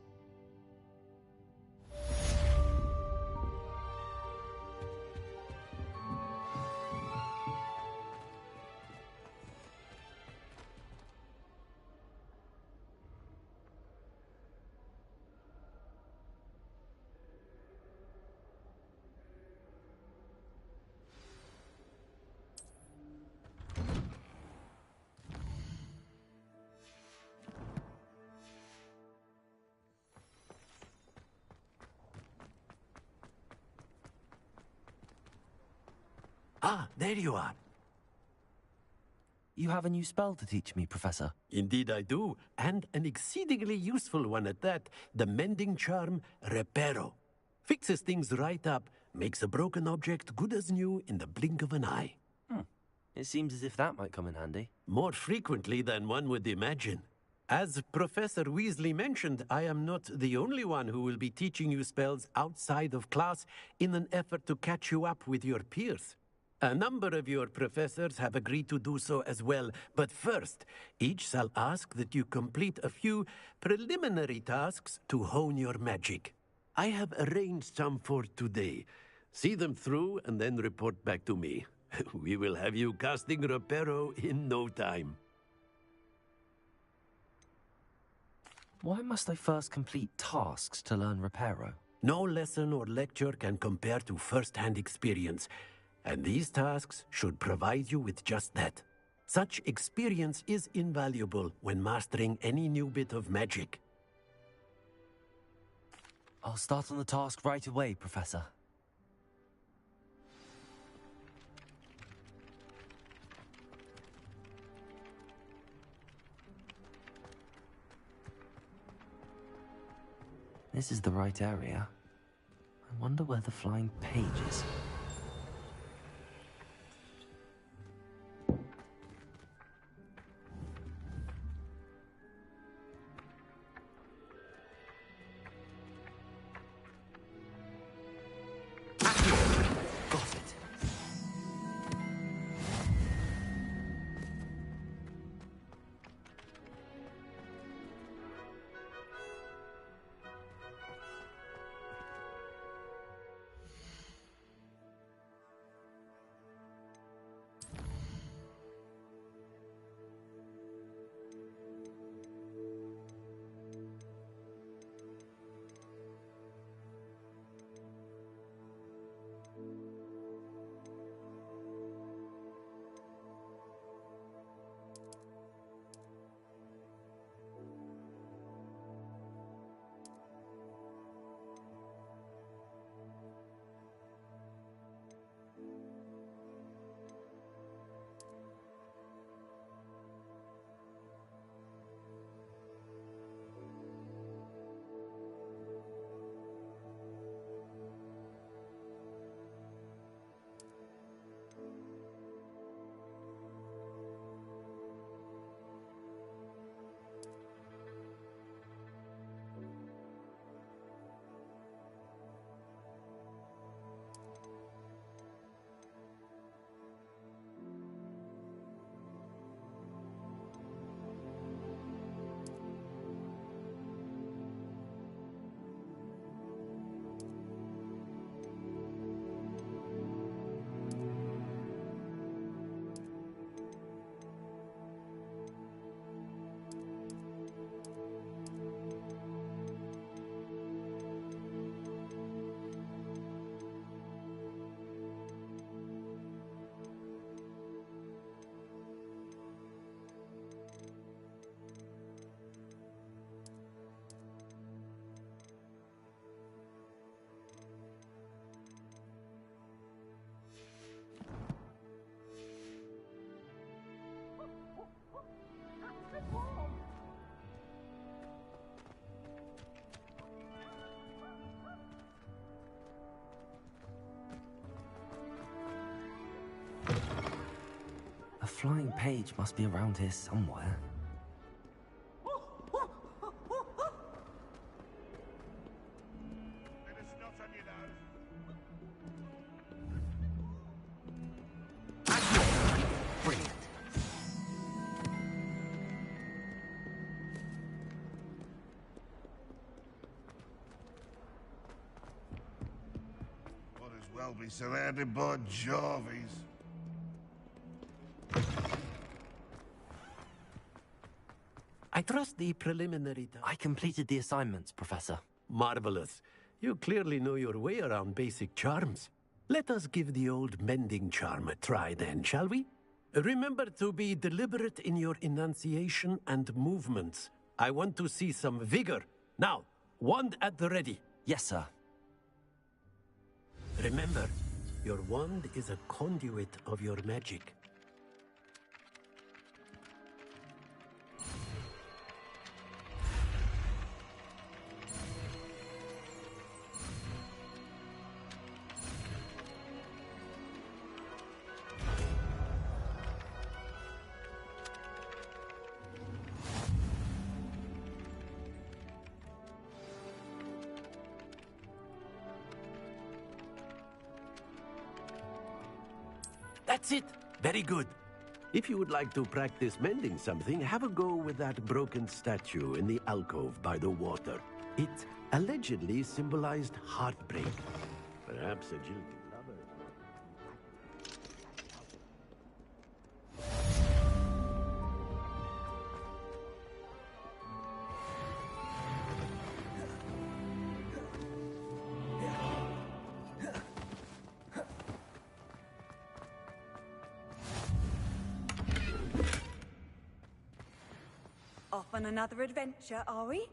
Ah, there you are. You have a new spell to teach me, Professor. Indeed I do, and an exceedingly useful one at that. The mending charm, Reparo. Fixes things right up, makes a broken object good as new in the blink of an eye. It seems as if that might come in handy. More frequently than one would imagine. As Professor Weasley mentioned, I am not the only one who will be teaching you spells outside of class in an effort to catch you up with your peers. A number of your professors have agreed to do so as well, but first, each shall ask that you complete a few preliminary tasks to hone your magic. I have arranged some for today. See them through and then report back to me. We will have you casting Reparo in no time. Why must I first complete tasks to learn Reparo? No lesson or lecture can compare to first-hand experience. And these tasks should provide you with just that. Such experience is invaluable when mastering any new bit of magic. I'll start on the task right away, Professor. This is the right area. I wonder where the flying page is. flying page must be around here somewhere. Brilliant. Might as well be surrounded by Jarvies. I trust the preliminary... I completed the assignments, Professor. Marvelous. You clearly know your way around basic charms. Let us give the old mending charm a try then, shall we? Remember to be deliberate in your enunciation and movements. I want to see some vigor. Now, wand at the ready. Yes, sir. Remember, your wand is a conduit of your magic. That's it. Very good. If you would like to practice mending something, have a go with that broken statue in the alcove by the water. It allegedly symbolized heartbreak. Perhaps a jilted lover. Off on another adventure, are we?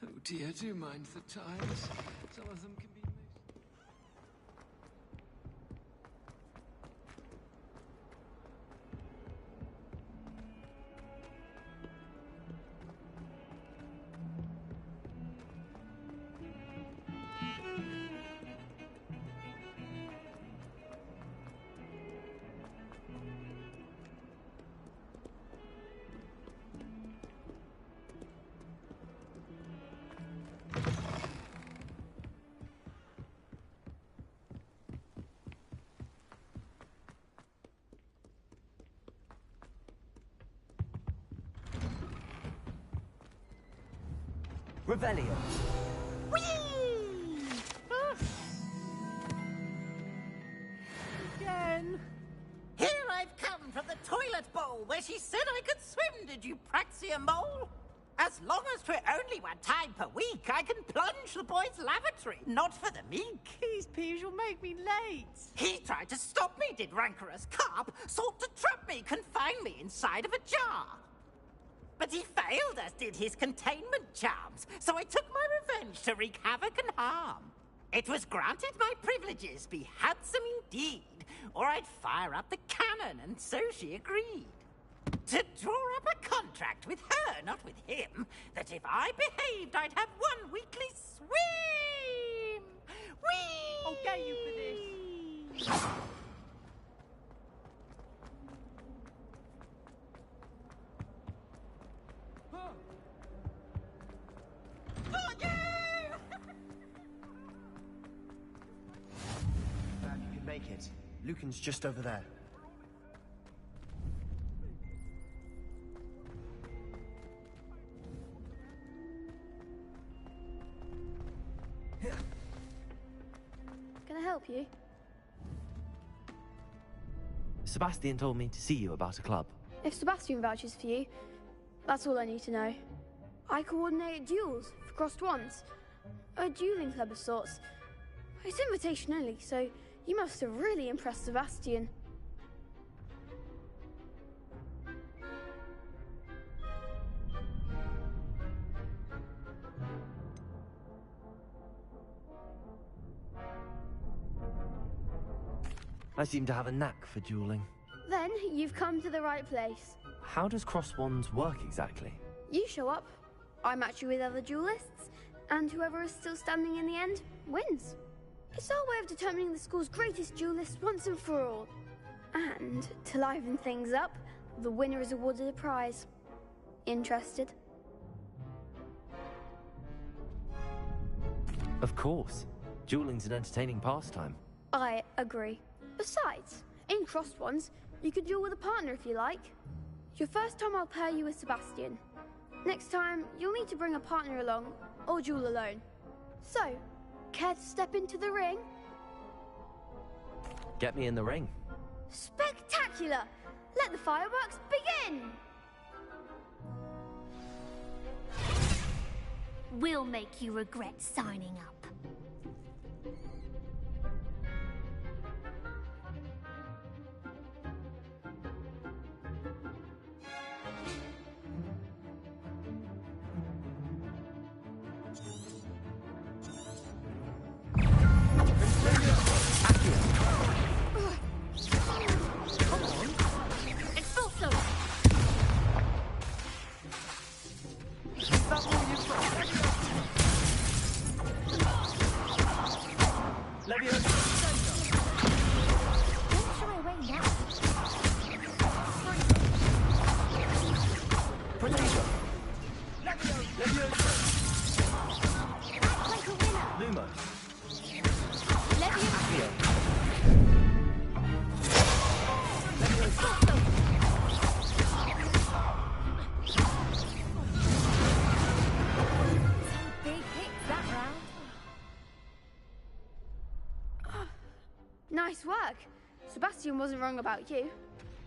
Oh dear, do mind the times. Some of them can be most... Revelio. Again. Here I've come from the toilet bowl where she said I could swim, did you Praxia mole? As long as 'twere only one time per week, I can plunge the boy's lavatory, not for the meek. These peas will make me late. He tried to stop me, did rancorous carp, sought to trap me, confine me inside of a jar. But he failed, as did his containment charms, so I took my revenge to wreak havoc and harm. It was granted my privileges be handsome indeed, or I'd fire up the cannon, and so she agreed. To draw up a contract with her, not with him, that if I behaved, I'd have one weekly swim! Whee! I'll get you for this. Oh, yeah! Lucan's just over there. Can I help you? Sebastian told me to see you about a club. If Sebastian vouches for you, that's all I need to know. I coordinate duels for crossed wands. A dueling club of sorts. It's invitation only, so you must have really impressed Sebastian. I seem to have a knack for dueling. Then you've come to the right place. How does cross wands work exactly? You show up, I match you with other duelists, and whoever is still standing in the end wins. It's our way of determining the school's greatest duelist once and for all. And to liven things up, the winner is awarded a prize. Interested? Of course. Dueling's an entertaining pastime. I agree. Besides, in crossed ones, you could duel with a partner if you like. Your first time I'll pair you with Sebastian. Next time, you'll need to bring a partner along, or duel alone. So, care to step into the ring? Get me in the ring. Spectacular! Let the fireworks begin! We'll make you regret signing up. Nice work. Sebastian wasn't wrong about you.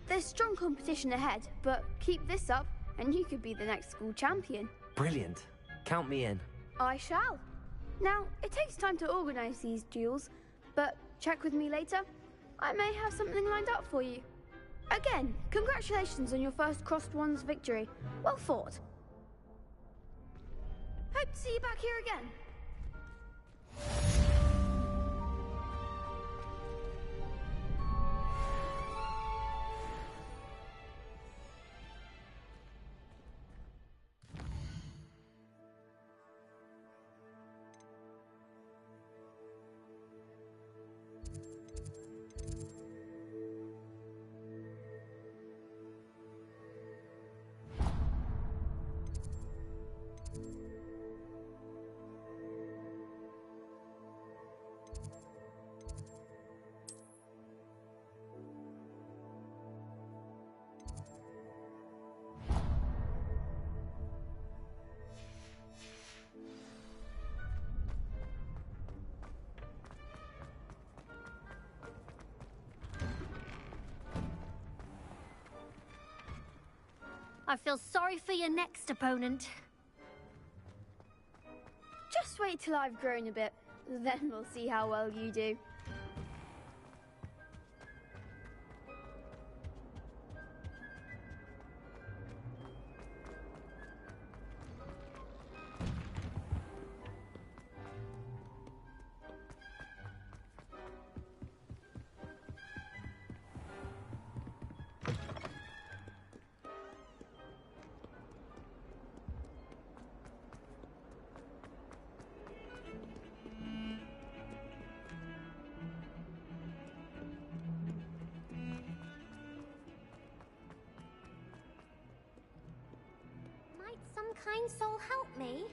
There's strong competition ahead, but keep this up and you could be the next school champion. Brilliant. Count me in. I shall. Now, it takes time to organize these duels, but check with me later. I may have something lined up for you. Again, congratulations on your first crossed wands victory. Well fought. Hope to see you back here again. I feel sorry for your next opponent. Just wait till I've grown a bit, then we'll see how well you do. Some kind soul help me?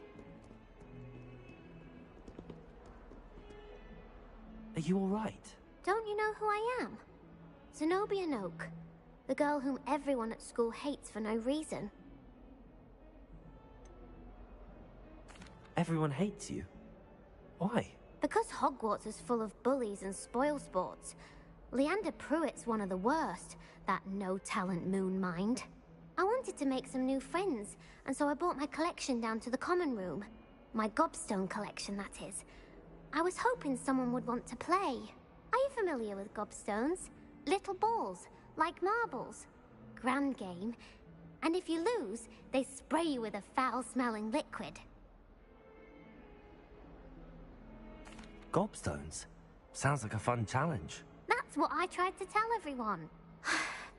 Are you all right? Don't you know who I am? Zenobia Noak, the girl whom everyone at school hates for no reason. Everyone hates you. Why? Because Hogwarts is full of bullies and spoilsports. Leander Pruitt's one of the worst, that no-talent moon mind. I wanted to make some new friends, and so I brought my collection down to the common room. My gobstone collection, that is. I was hoping someone would want to play. Are you familiar with gobstones? Little balls, like marbles. Grand game. And if you lose, they spray you with a foul-smelling liquid. Gobstones? Sounds like a fun challenge. That's what I tried to tell everyone.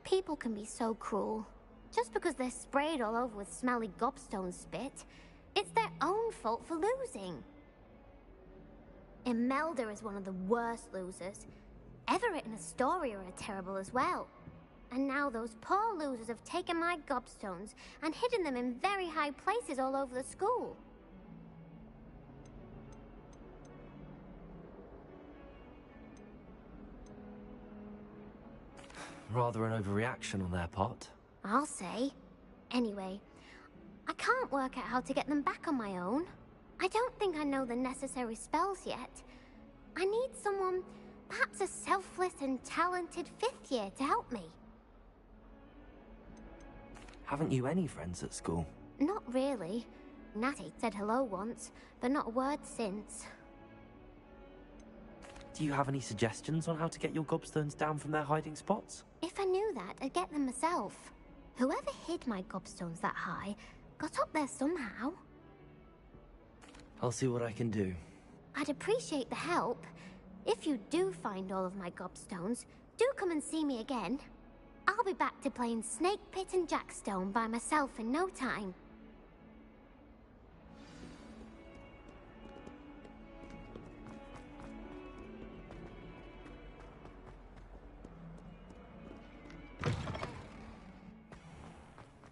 People can be so cruel. Just because they're sprayed all over with smelly gobstone spit, it's their own fault for losing. Imelda is one of the worst losers. Everett and Astoria are terrible as well. And now those poor losers have taken my gobstones and hidden them in very high places all over the school. Rather an overreaction on their part. I'll say. Anyway, I can't work out how to get them back on my own. I don't think I know the necessary spells yet. I need someone, perhaps a selfless and talented 5th year to help me. Haven't you any friends at school? Not really. Natty said hello once, but not a word since. Do you have any suggestions on how to get your gobstones down from their hiding spots? If I knew that, I'd get them myself. Whoever hid my gobstones that high got up there somehow. I'll see what I can do. I'd appreciate the help. If you do find all of my gobstones, do come and see me again. I'll be back to playing Snake Pit and Jackstone by myself in no time.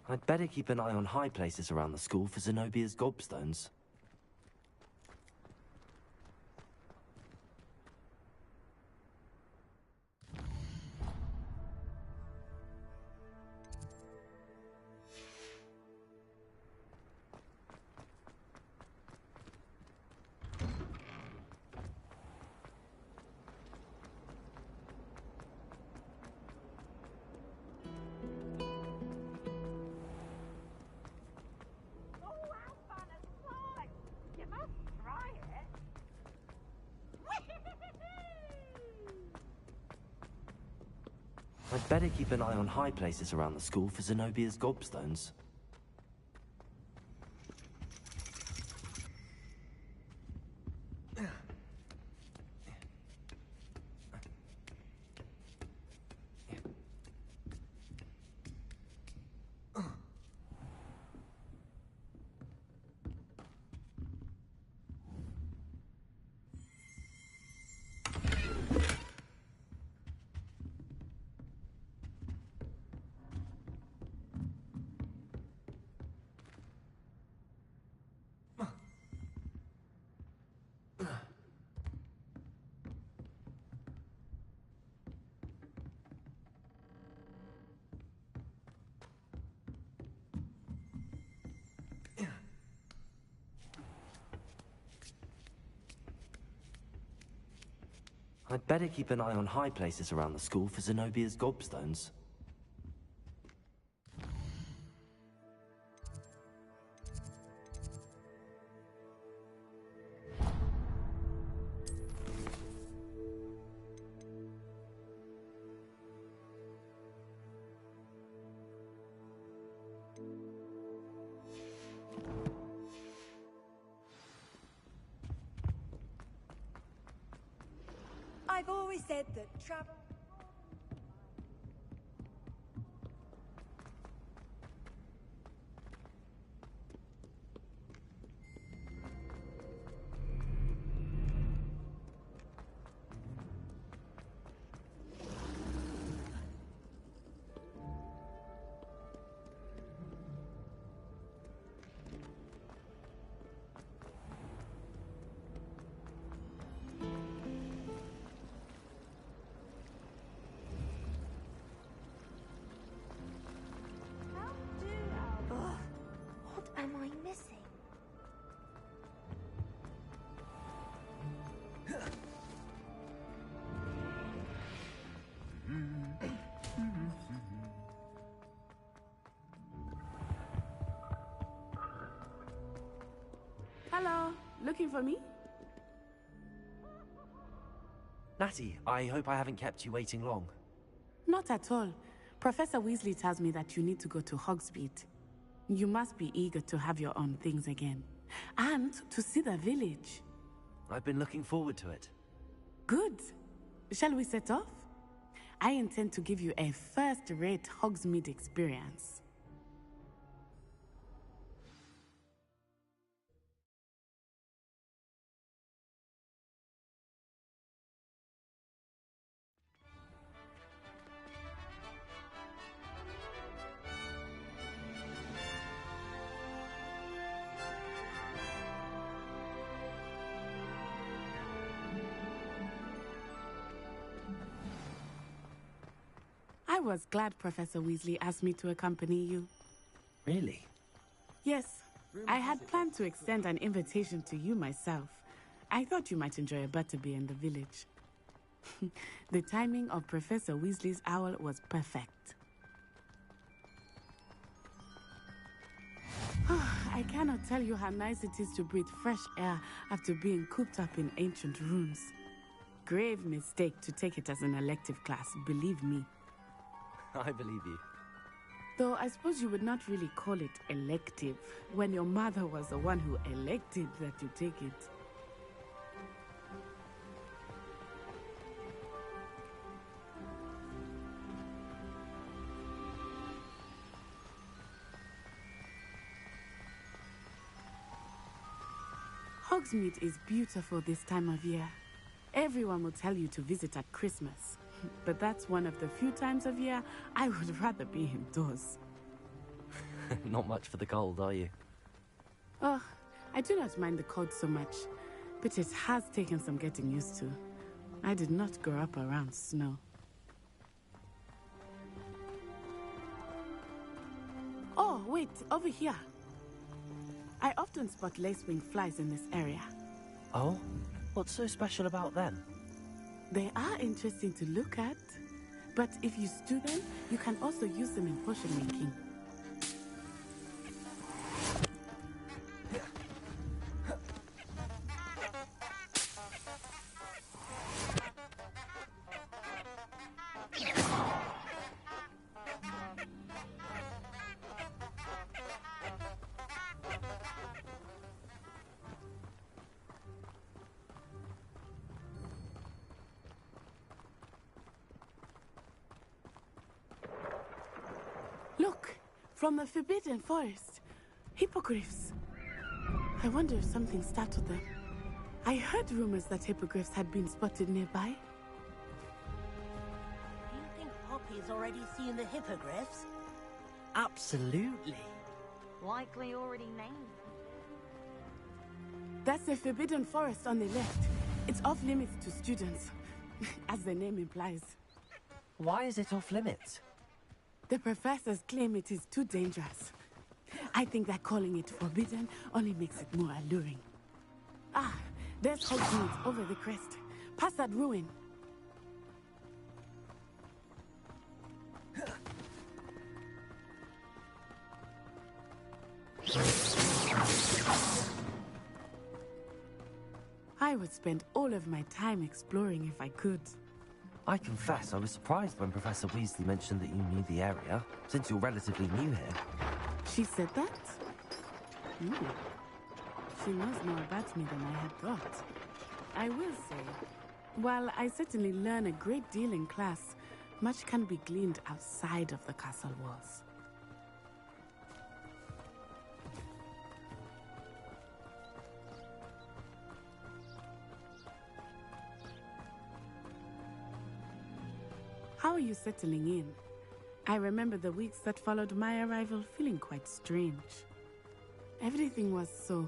I'd better keep an eye on high places around the school for Zenobia's gobstones. I'd better keep an eye on high places around the school for Zenobia's gobstones. I'd better keep an eye on high places around the school for Zenobia's gobstones. I've always said that travel... Hello, looking for me? Natty, I hope I haven't kept you waiting long. Not at all. Professor Weasley tells me that you need to go to Hogsmeade. You must be eager to have your own things again. And to see the village. I've been looking forward to it. Good. Shall we set off? I intend to give you a first-rate Hogsmeade experience. I was glad Professor Weasley asked me to accompany you. Really? Yes, I had planned to extend an invitation to you myself. I thought you might enjoy a butterbeer in the village. The timing of Professor Weasley's owl was perfect. I cannot tell you how nice it is to breathe fresh air after being cooped up in ancient rooms. Grave mistake to take it as an elective class, believe me. I believe you. Though I suppose you would not really call it elective when your mother was the one who elected that you take it. Hogsmeade is beautiful this time of year. Everyone will tell you to visit at Christmas. But that's one of the few times of year I would rather be indoors. Not much for the cold, are you? Oh, I do not mind the cold so much, but it has taken some getting used to. I did not grow up around snow. Oh, wait, over here. I often spot lacewing flies in this area. Oh? What's so special about them? They are interesting to look at, but if you stew them, you can also use them in potion making. Look, from the Forbidden Forest. Hippogriffs. I wonder if something startled them. I heard rumors that hippogriffs had been spotted nearby. Do you think Poppy's already seen the hippogriffs? Absolutely. Likely already named. That's the Forbidden Forest on the left. It's off limits to students, as the name implies. Why is it off limits? The professors claim it is too dangerous. I think that calling it forbidden only makes it more alluring. Ah, there's Hogsmeade over the crest. Past that ruin. I would spend all of my time exploring if I could. I confess I was surprised when Professor Weasley mentioned that you knew the area, since you're relatively new here. She said that? She knows more about me than I had thought. I will say, while I certainly learn a great deal in class, much can be gleaned outside of the castle walls. How are you settling in? I remember the weeks that followed my arrival feeling quite strange. Everything was so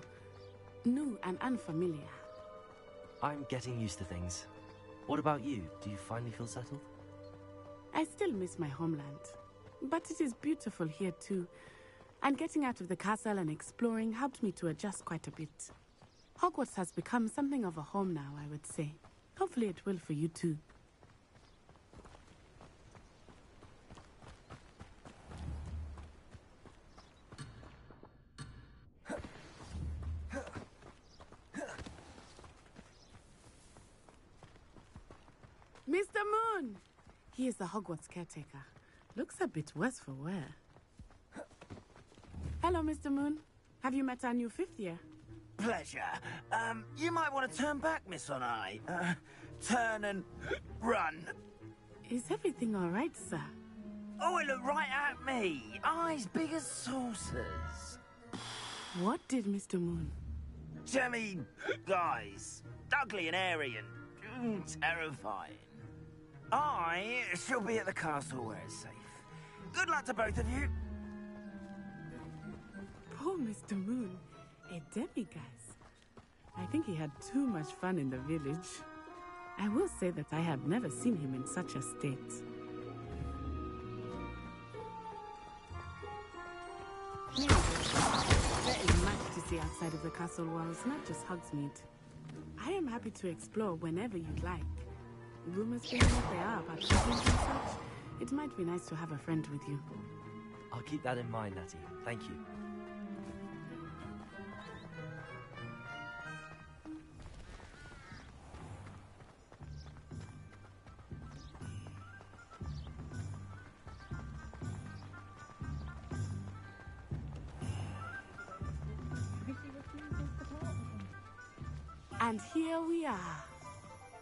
new and unfamiliar. I'm getting used to things. What about you? Do you finally feel settled? I still miss my homeland, but it is beautiful here too. And getting out of the castle and exploring helped me to adjust quite a bit. Hogwarts has become something of a home now, I would say. Hopefully it will for you too. He is the Hogwarts caretaker. Looks a bit worse for wear. Hello, Mr. Moon. Have you met our new 5th year? Pleasure. You might want to turn back, Miss Onai. Turn and run. Is everything all right, sir? Oh, it looked right at me. Eyes big as saucers. What did Mr. Moon? Jemmy, guys. Ugly and airy and terrifying. I shall be at the castle where it's safe. Good luck to both of you. Poor Mr. Moon. A demiguise. I think he had too much fun in the village. I will say that I have never seen him in such a state. There is much to see outside of the castle walls, not just Hogsmeade. I am happy to explore whenever you'd like. Rumors being what they are about goblins and such, it might be nice to have a friend with you. I'll keep that in mind, Natty. Thank you. And here we are.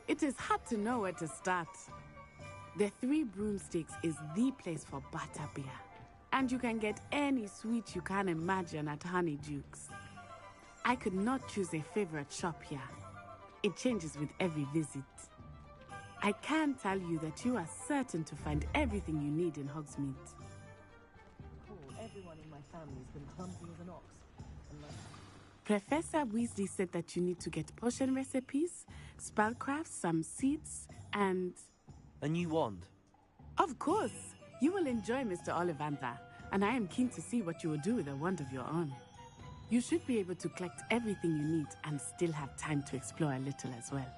It is hard to know where to start. The Three Broomsticks is the place for butterbeer. And you can get any sweet you can imagine at Honeydukes. I could not choose a favorite shop here. It changes with every visit. I can tell you that you are certain to find everything you need in Hogsmeade. Everyone in my family's been clumsy as an ox. Professor Weasley said that you need to get potion recipes, spellcrafts, some seeds, and... A new wand? Of course! You will enjoy Mr. Ollivander, and I am keen to see what you will do with a wand of your own. You should be able to collect everything you need and still have time to explore a little as well.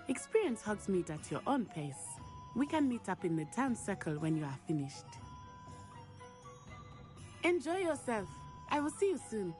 Experience Hogsmeade at your own pace. We can meet up in the town circle when you are finished. Enjoy yourself. I will see you soon.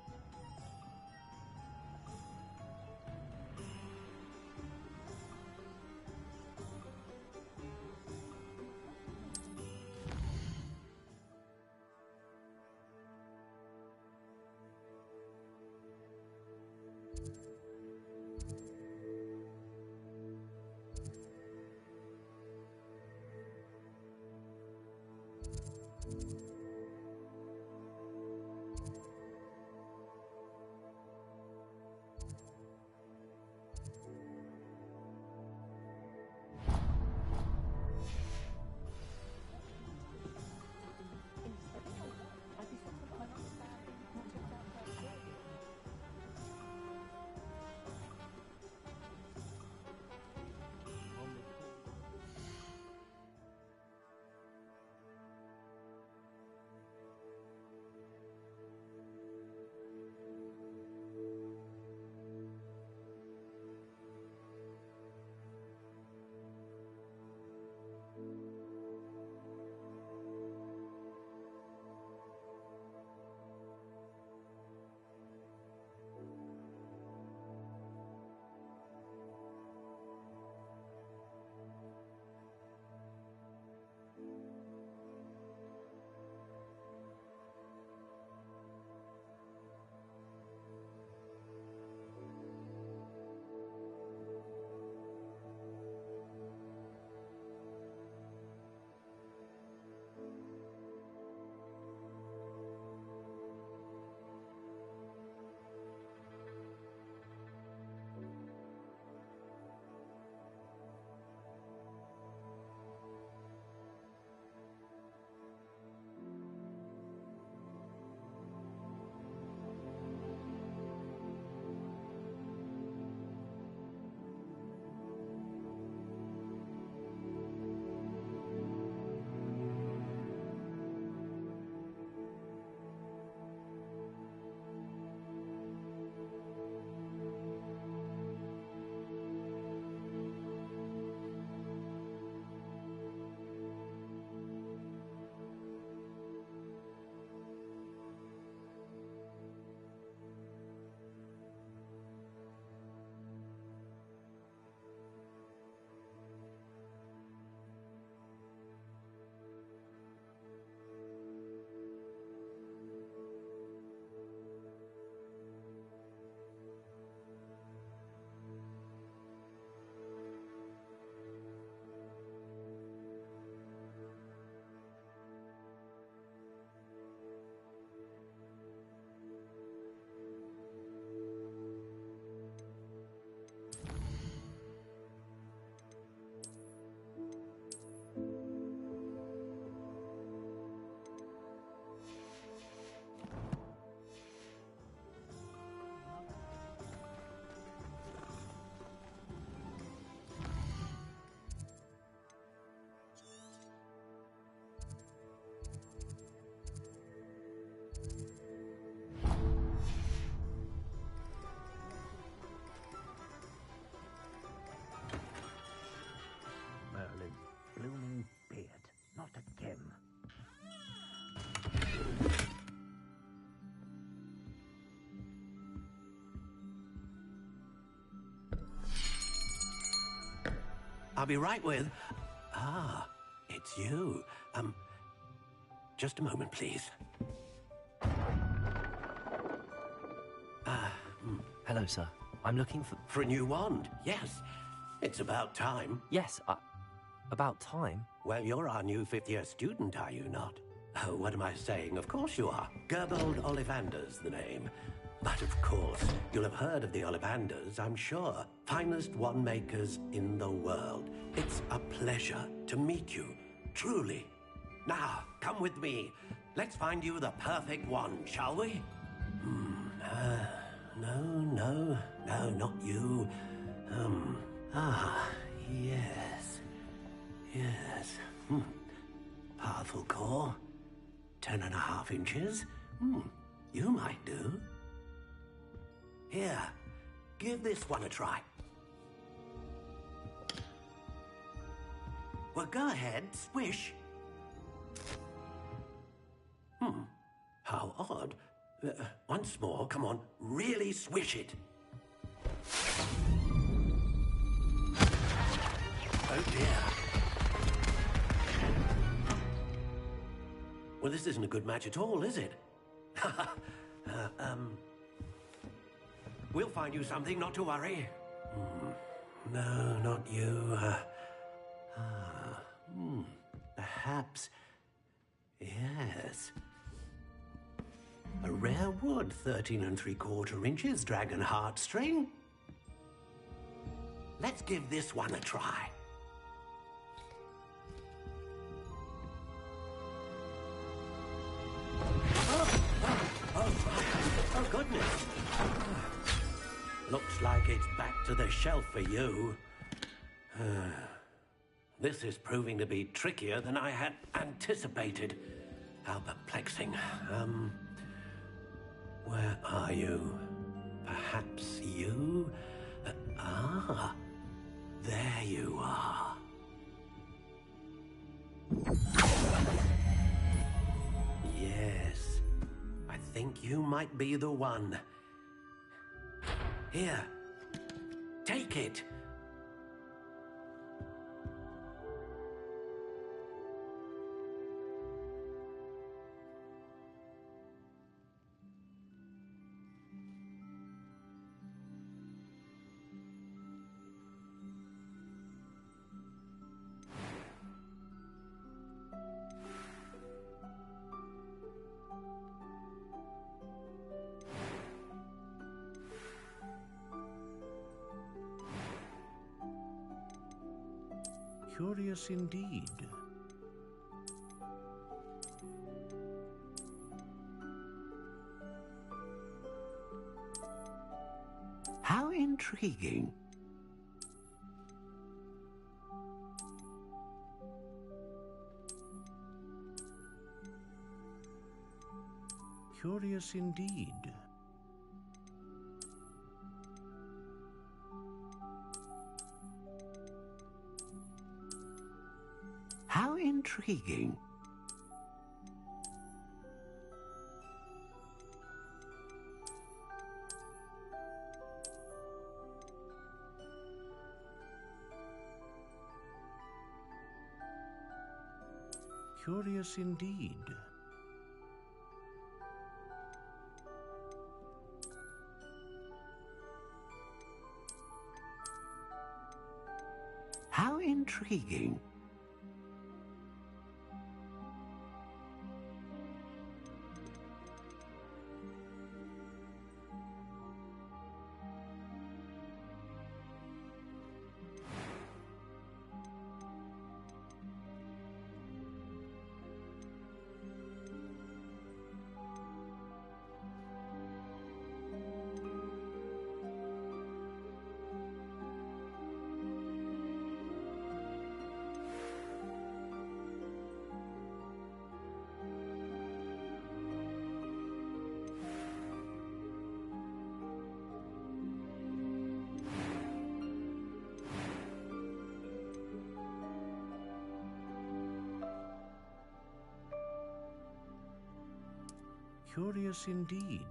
I'll be right with... Ah, it's you. Just a moment, please. Hello, sir. I'm looking for... For a new wand, yes. It's about time. Yes, about time? Well, you're our new fifth-year student, are you not? Oh, what am I saying? Of course you are. Gerbold Ollivander's the name. But of course, you'll have heard of the Ollivanders, I'm sure. Finest wand makers in the world. It's a pleasure to meet you, truly. Now, come with me. Let's find you the perfect wand, shall we? No, not you. Yes. Powerful core. 10.5 inches. You might do. Here, give this one a try. Well, go ahead, swish. How odd. Once more, come on, really swish it. Oh dear. Well, this isn't a good match at all, is it? We'll find you something, not to worry. No, not you. Perhaps... Yes. A rare wood, 13 3/4 inches, dragon heartstring. Let's give this one a try. Oh, goodness. Looks like it's back to the shelf for you. This is proving to be trickier than I had anticipated. How perplexing. Where are you? Perhaps you? There you are. Yes, I think you might be the one. Here, take it. Curious indeed. How intriguing. Curious indeed. How intriguing. Curious indeed. How intriguing. Curious indeed.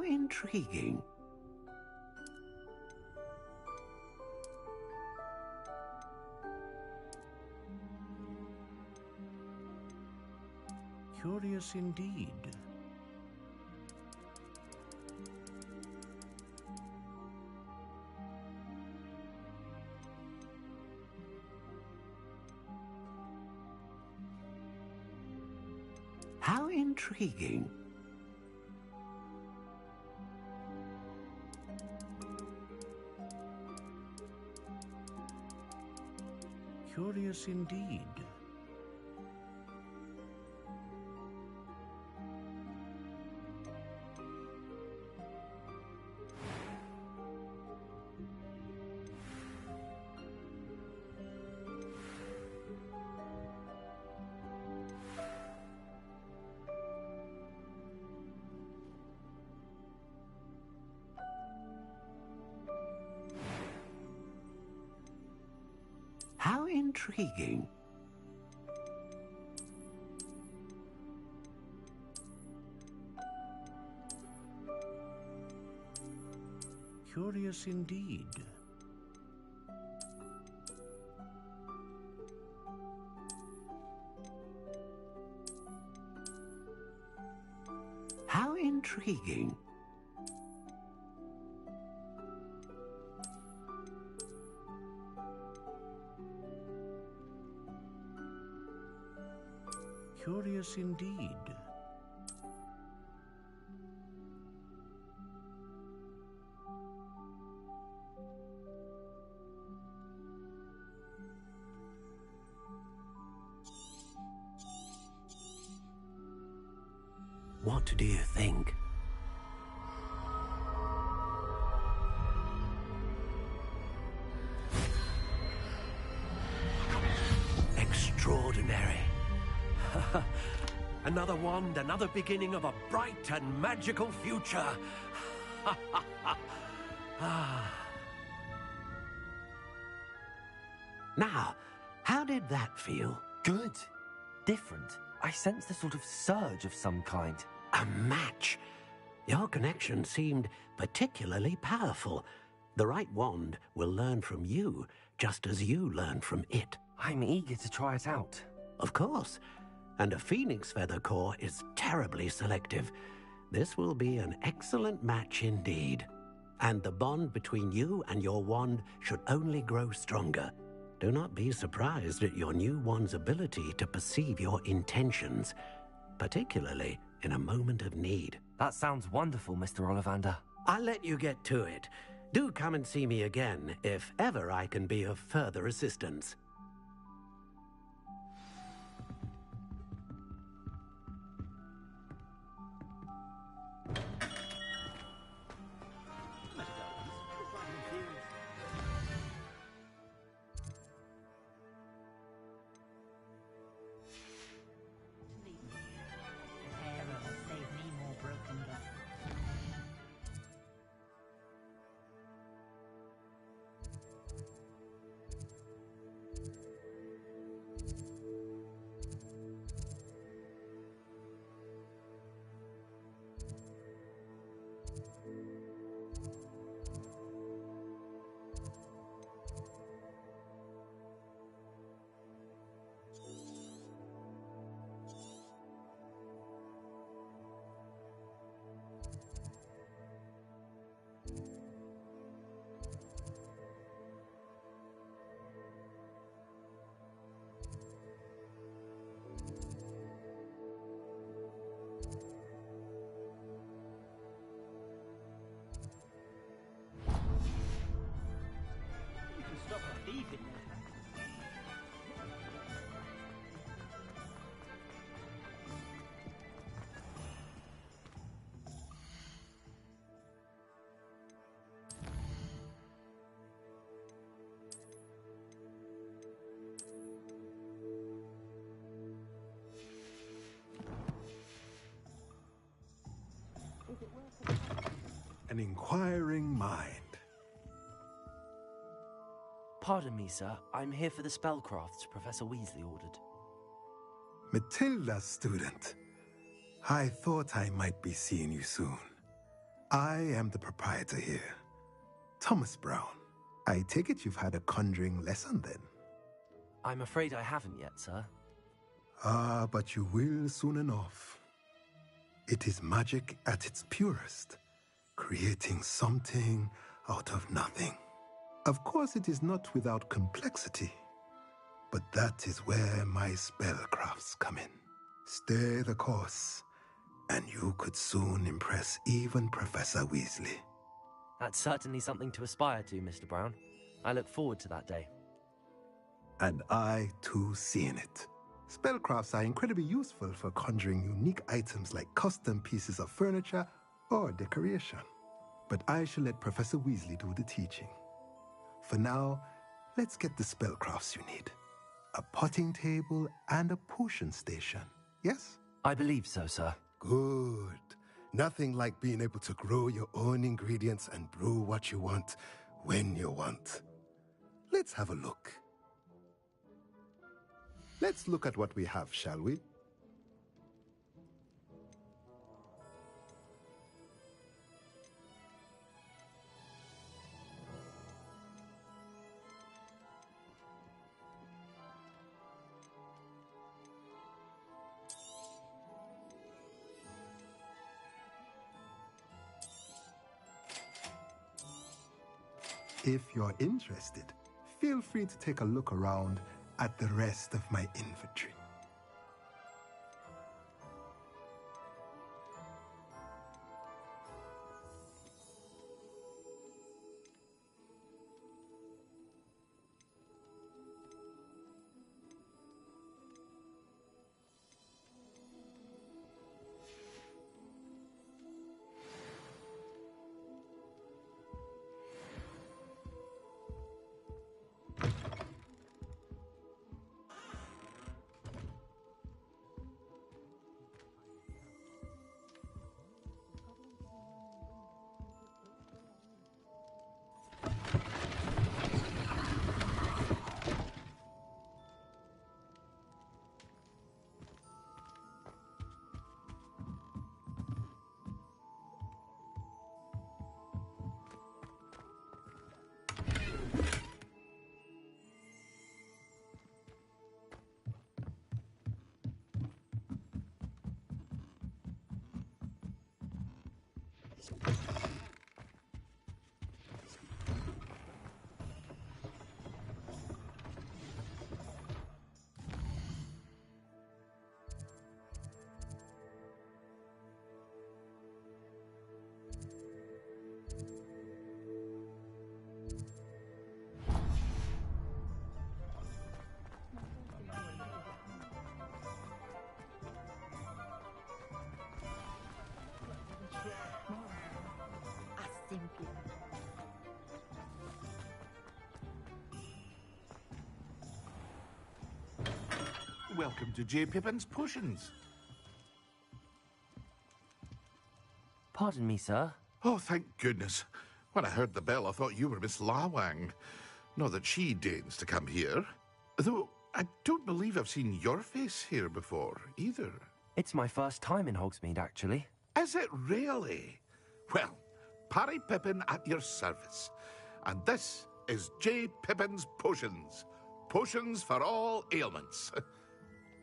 intriguing. Curious indeed. How intriguing. Curious indeed. How intriguing. Curious indeed. How intriguing. Curious indeed. What do you think? Extraordinary. Another wand, another beginning of a bright and magical future. Now, how did that feel? Good. Different. I sensed a sort of surge of some kind. A match. Your connection seemed particularly powerful. The right wand will learn from you, just as you learn from it. I'm eager to try it out. Of course. And a phoenix feather core is terribly selective. This will be an excellent match indeed. And the bond between you and your wand should only grow stronger. Do not be surprised at your new wand's ability to perceive your intentions, particularly in a moment of need. That sounds wonderful, Mr. Ollivander. I'll let you get to it. Do come and see me again if ever I can be of further assistance. An inquiring mind. Pardon me, sir. I'm here for the spellcrafts Professor Weasley ordered. Matilda's student. I thought I might be seeing you soon. I am the proprietor here. Thomas Brown. I take it you've had a conjuring lesson then? I'm afraid I haven't yet, sir. Ah, but you will soon enough. It is magic at its purest, creating something out of nothing. Of course, it is not without complexity, but that is where my spellcrafts come in. Stay the course, and you could soon impress even Professor Weasley. That's certainly something to aspire to, Mr. Brown. I look forward to that day. And I, too, see in it. Spellcrafts are incredibly useful for conjuring unique items like custom pieces of furniture or decoration. But I shall let Professor Weasley do the teaching. For now, let's get the spellcrafts you need. A potting table and a potion station, yes? I believe so, sir. Good. Nothing like being able to grow your own ingredients and brew what you want when you want. Let's have a look. Let's look at what we have, shall we? If you're interested, feel free to take a look around at the rest of my inventory. Welcome to J. Pippin's Potions. Pardon me, sir. Oh, thank goodness. When I heard the bell, I thought you were Miss Lawang. Not that she deigns to come here. Though I don't believe I've seen your face here before, either. It's my first time in Hogsmeade, actually. Is it really? Well, Parry Pippin at your service. And this is J. Pippin's Potions. Potions for all ailments.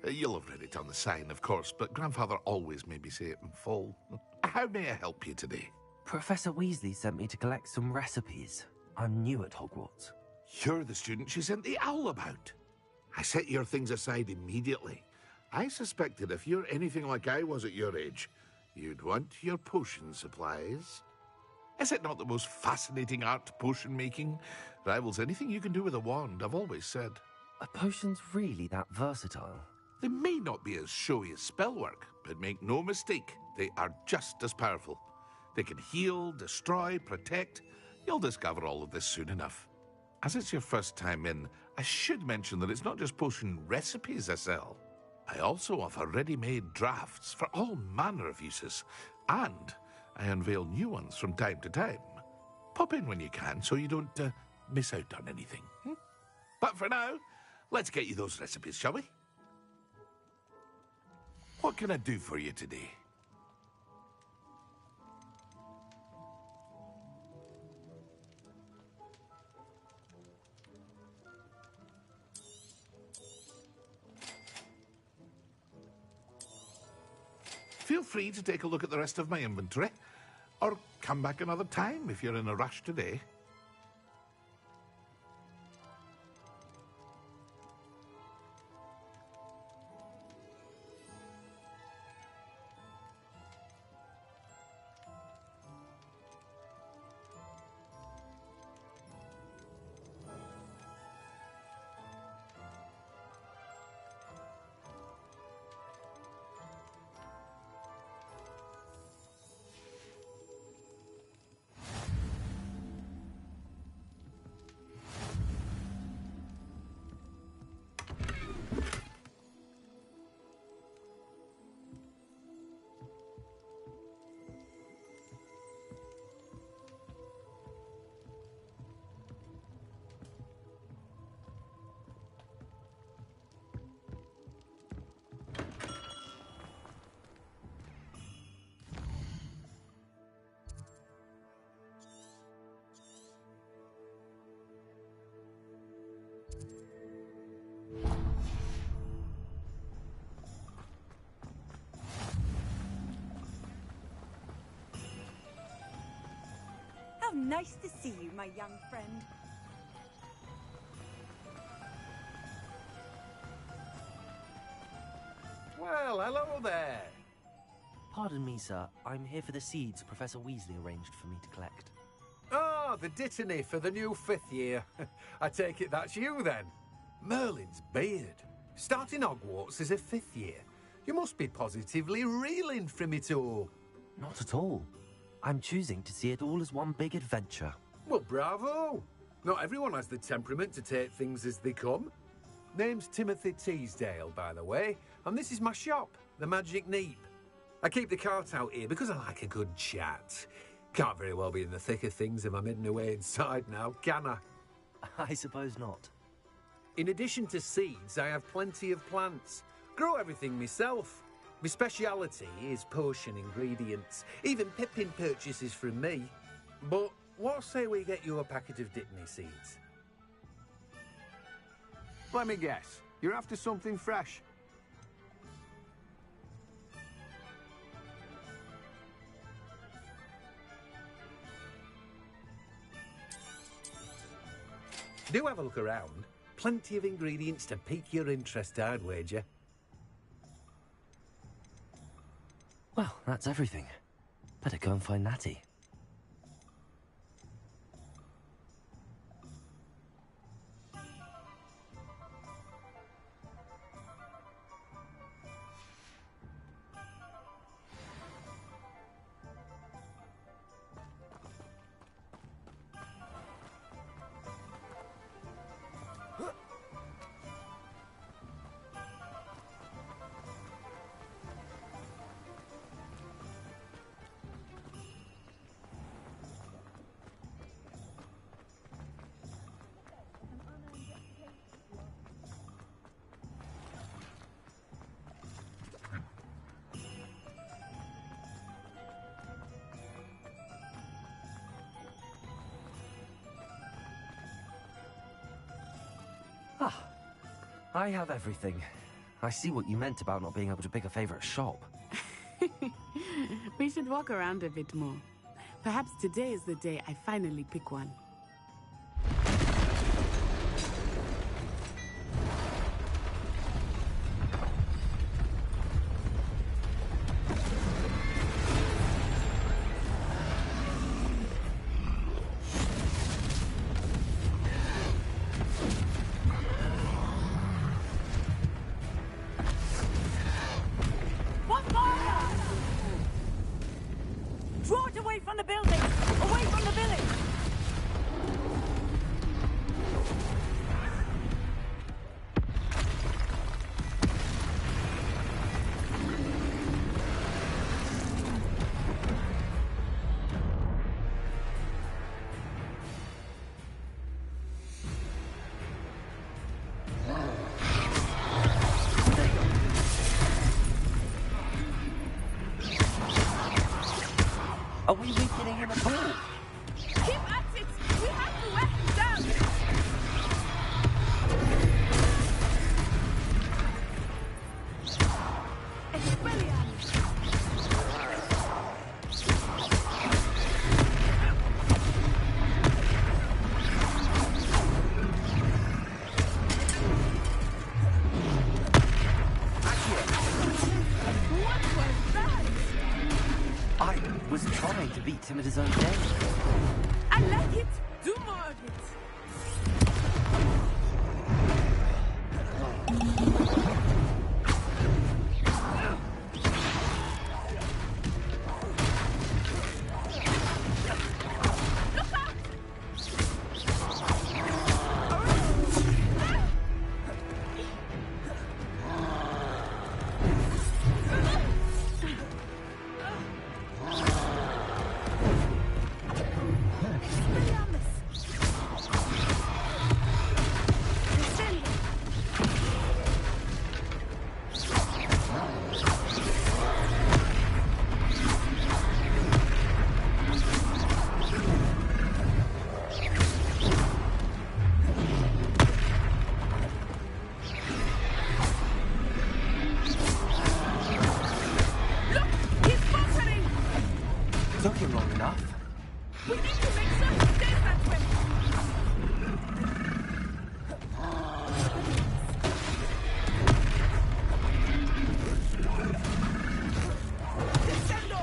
You'll have read it on the sign, of course, but Grandfather always made me say it in full. How may I help you today? Professor Weasley sent me to collect some recipes. I'm new at Hogwarts. You're the student she sent the owl about. I set your things aside immediately. I suspected if you're anything like I was at your age, you'd want your potion supplies. Is it not the most fascinating art, potion making? Rivals anything you can do with a wand, I've always said. Are potions really that versatile? They may not be as showy as spellwork, but make no mistake, they are just as powerful. They can heal, destroy, protect. You'll discover all of this soon enough. As it's your first time in, I should mention that it's not just potion recipes I sell. I also offer ready-made drafts for all manner of uses, and I unveil new ones from time to time. Pop in when you can so you don't miss out on anything. But for now, let's get you those recipes, shall we? What can I do for you today? Feel free to take a look at the rest of my inventory, or come back another time if you're in a rush today. How nice to see you, my young friend. Well, hello there. Pardon me, sir. I'm here for the seeds Professor Weasley arranged for me to collect. Ah, the dittany for the new 5th year. I take it that's you, then. Merlin's beard. Starting Hogwarts as a 5th year. You must be positively reeling from it all. Not at all. I'm choosing to see it all as one big adventure. Well, bravo. Not everyone has the temperament to take things as they come. Name's Timothy Teasdale, by the way, and this is my shop, the Magic Neep. I keep the cart out here because I like a good chat. Can't very well be in the thick of things if I'm hidden away inside now, can I? I suppose not. In addition to seeds, I have plenty of plants. Grow everything myself. My speciality is potion ingredients. Even Pippin purchases from me. But what say we get you a packet of dittany seeds? Let me guess. You're after something fresh. Do have a look around. Plenty of ingredients to pique your interest, I'd wager. Well, that's everything. Better go and find Natty. Ah, I have everything. I see what you meant about not being able to pick a favorite shop. We should walk around a bit more. Perhaps today is the day I finally pick one. Draw it away from the building! Away from the village! beat him at his own game. I like it! Do more of it! Took him long enough. We need to make sure he stays that way! Descendo!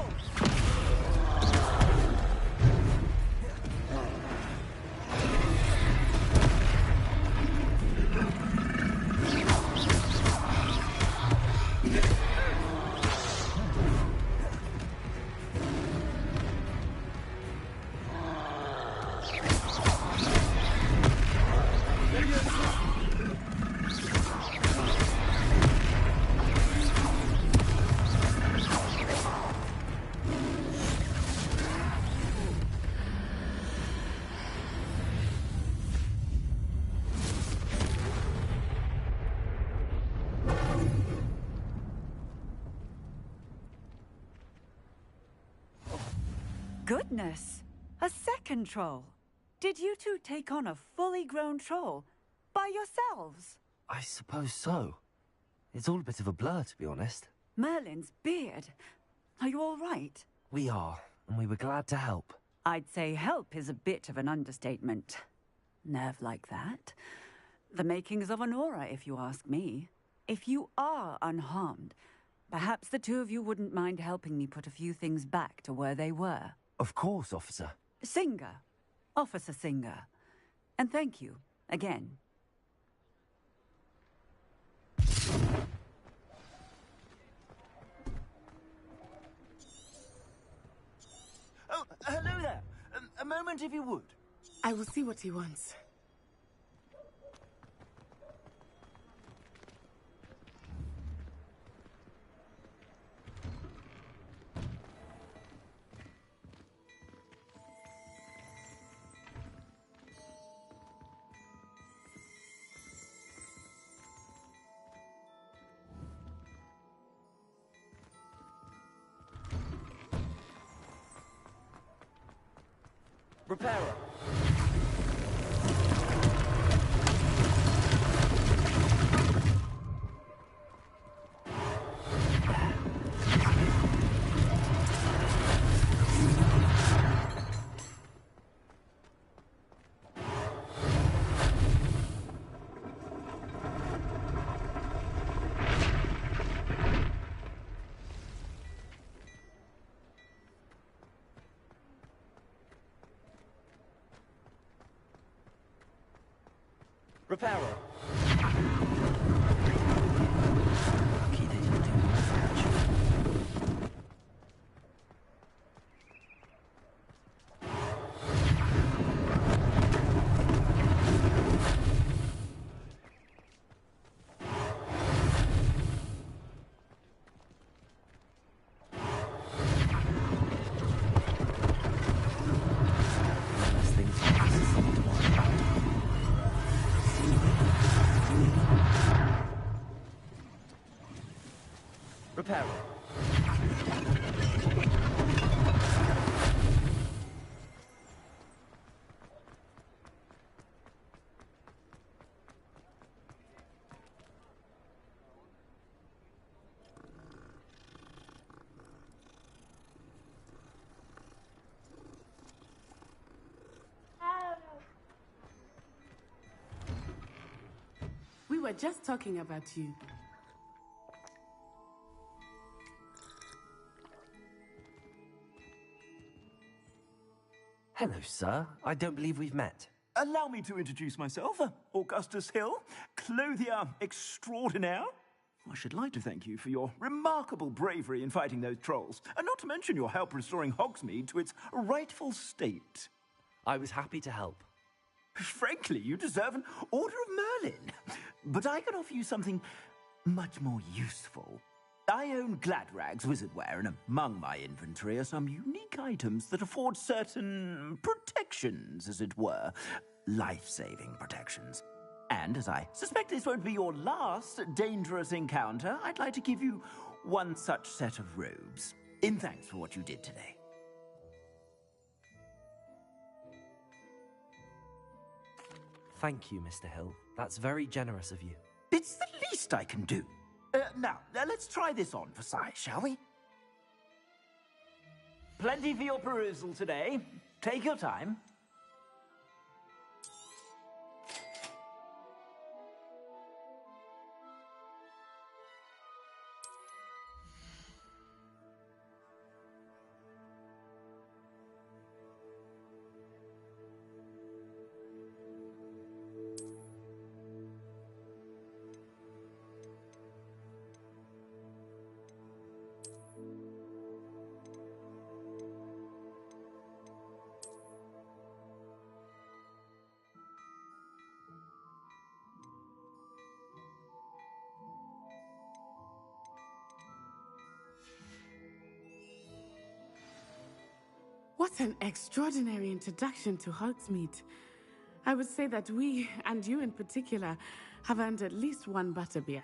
Goodness! A second troll! Did you two take on a fully grown troll? By yourselves? I suppose so. It's all a bit of a blur, to be honest. Merlin's beard. Are you all right? We are, and we were glad to help. I'd say help is a bit of an understatement. Nerve like that. The makings of an aura, if you ask me. If you are unharmed, perhaps the two of you wouldn't mind helping me put a few things back to where they were. Of course, officer. Singer. Officer Singer. And thank you, again. Oh, hello there. A moment if you would. I will see what he wants. Repairer. Repairer. Lucky they didn't do much. Unless things like this is something to worry about. Repairer. We were just talking about you. Hello, sir. I don't believe we've met. Allow me to introduce myself, Augustus Hill, clothier extraordinaire. I should like to thank you for your remarkable bravery in fighting those trolls, and not to mention your help restoring Hogsmeade to its rightful state. I was happy to help. Frankly, you deserve an Order of Merlin. But I can offer you something much more useful. I own Gladrag's wizardware, and among my inventory are some unique items that afford certain protections, as it were. Life-saving protections. And as I suspect this won't be your last dangerous encounter, I'd like to give you one such set of robes, in thanks for what you did today. Thank you, Mr. Hill. That's very generous of you. It's the least I can do. Now, let's try this on for size, shall we? Plenty for your perusal today. Take your time. What an extraordinary introduction to Hogsmeade. I would say that we, and you in particular, have earned at least one butterbeer.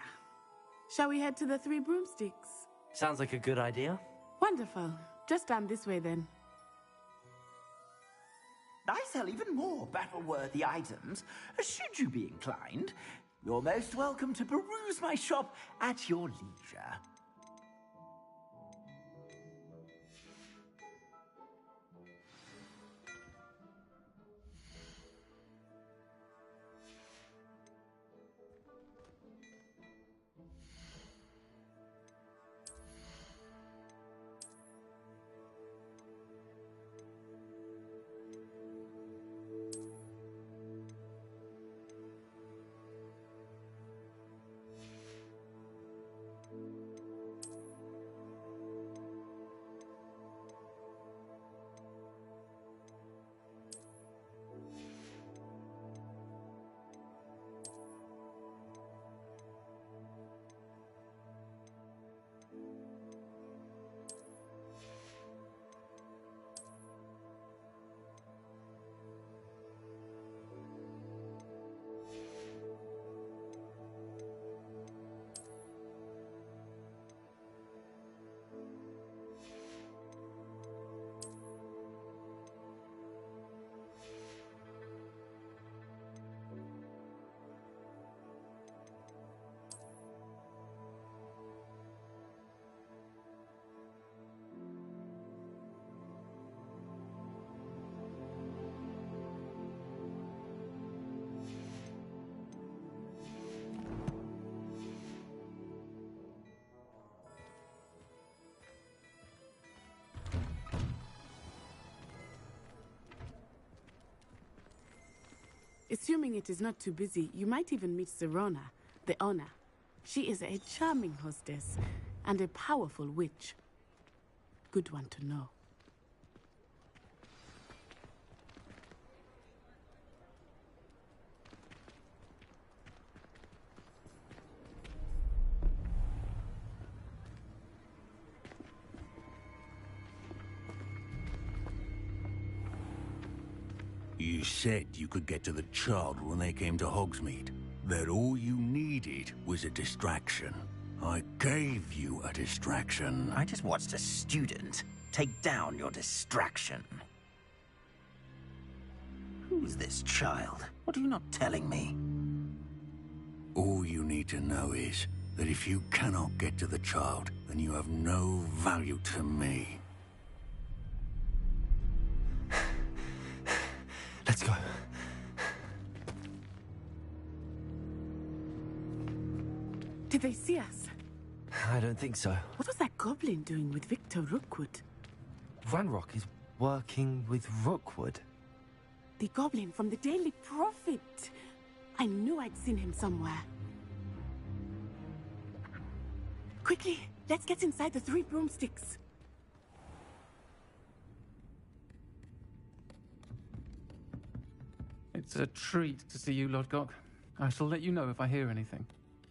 Shall we head to the Three Broomsticks? Sounds like a good idea. Wonderful. Just down this way then. I sell even more battle-worthy items. Should you be inclined, you're most welcome to peruse my shop at your leisure. Assuming it is not too busy, you might even meet Serona, the owner. She is a charming hostess and a powerful witch. Good one to know. You said you could get to the child when they came to Hogsmeade. That all you needed was a distraction. I gave you a distraction. I just watched a student take down your distraction. Who's this child? What are you not telling me? All you need to know is that if you cannot get to the child, then you have no value to me. Let's go. Did they see us? I don't think so. What was that goblin doing with Victor Rookwood? Ranrock is Working with Rookwood? The goblin from the Daily Prophet. I knew I'd seen him somewhere. Quickly, let's get inside the 3 broomsticks. It's a treat to see you, Lodgok. I shall let you know if I hear anything.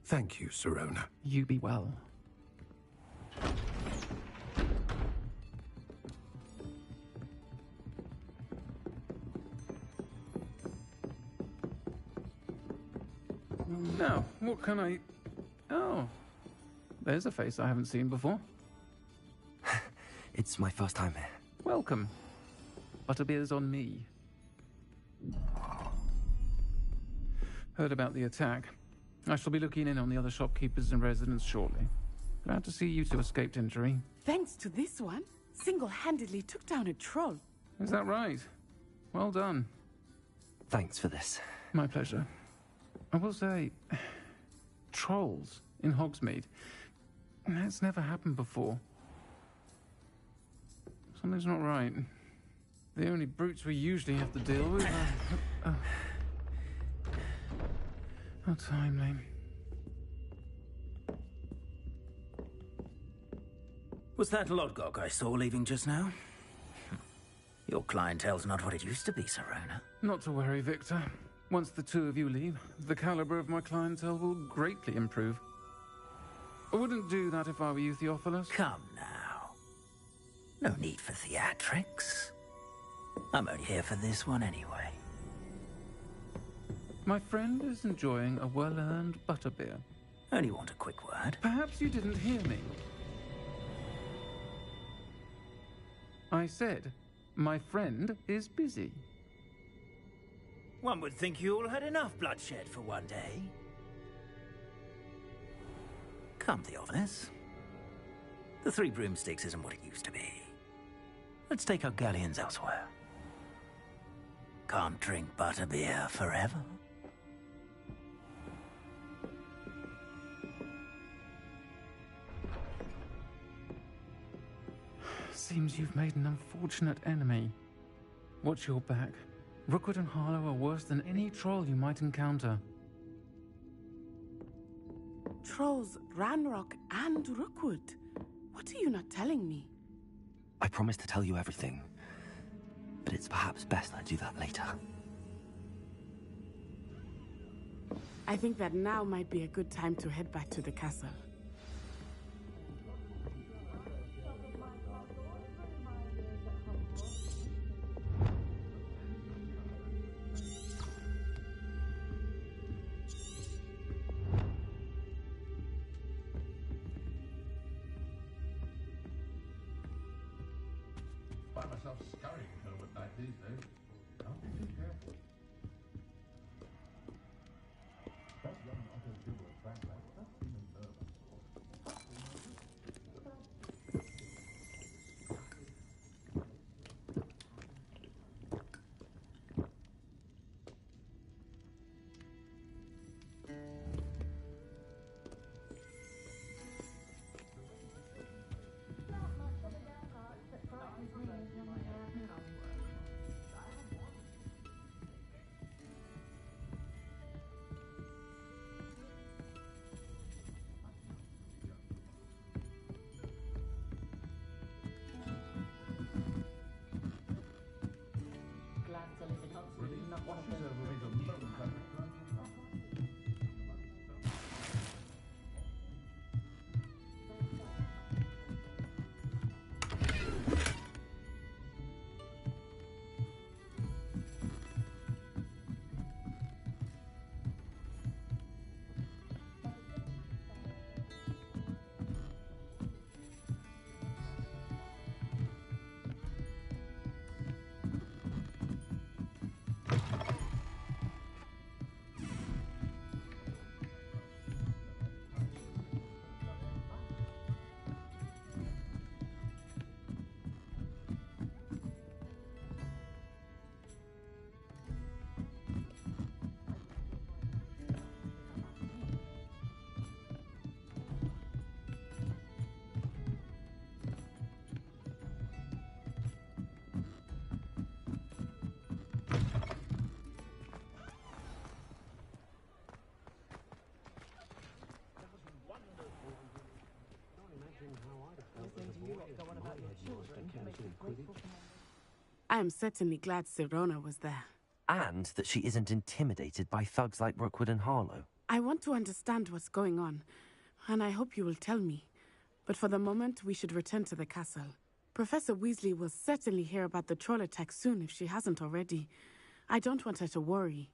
Thank you, Sirona. You be well. Now, what can I... Oh, there's a face I haven't seen before. It's my first time here. Welcome. Butterbeer's on me. Heard about the attack. I shall be looking in on the other shopkeepers and residents shortly. Glad to see you two escaped injury. Thanks to this one, single-handedly took down a troll. Is that right? Well done. Thanks for this. My pleasure. I will say, trolls in Hogsmeade. That's never happened before. Something's not right. The only brutes we usually have to deal with are... How timely. Was that Lodgok I saw leaving just now? Your clientele's not what it used to be, Sirona. Not to worry, Victor. Once the two of you leave, the caliber of my clientele will greatly improve. I wouldn't do that if I were you, Theophilus. Come now. No need for theatrics. I'm only here for this one anyway. My friend is enjoying a well-earned butterbeer. Only want a quick word. Perhaps you didn't hear me. I said, my friend is busy. One would think you all had enough bloodshed for one day. Come, Theophilus. The 3 broomsticks isn't what it used to be. Let's take our galleons elsewhere. Can't drink butterbeer forever. Seems you've made an unfortunate enemy. Watch your back. Rookwood and Harlow are worse than any troll you might encounter. Trolls, Ranrock, and Rookwood. What are you not telling me? I promised to tell you everything, but it's perhaps best I do that later. I think that now might be a good time to head back to the castle. Find myself scurrying home at night these days. I'll be too careful. That young Otto Gibber back like that seems nervous. I am certainly glad Sirona was there. And that she isn't intimidated by thugs like Rookwood and Harlow. I want to understand what's going on, and I hope you will tell me. But for the moment, we should return to the castle. Professor Weasley will certainly hear about the troll attack soon if she hasn't already. I don't want her to worry.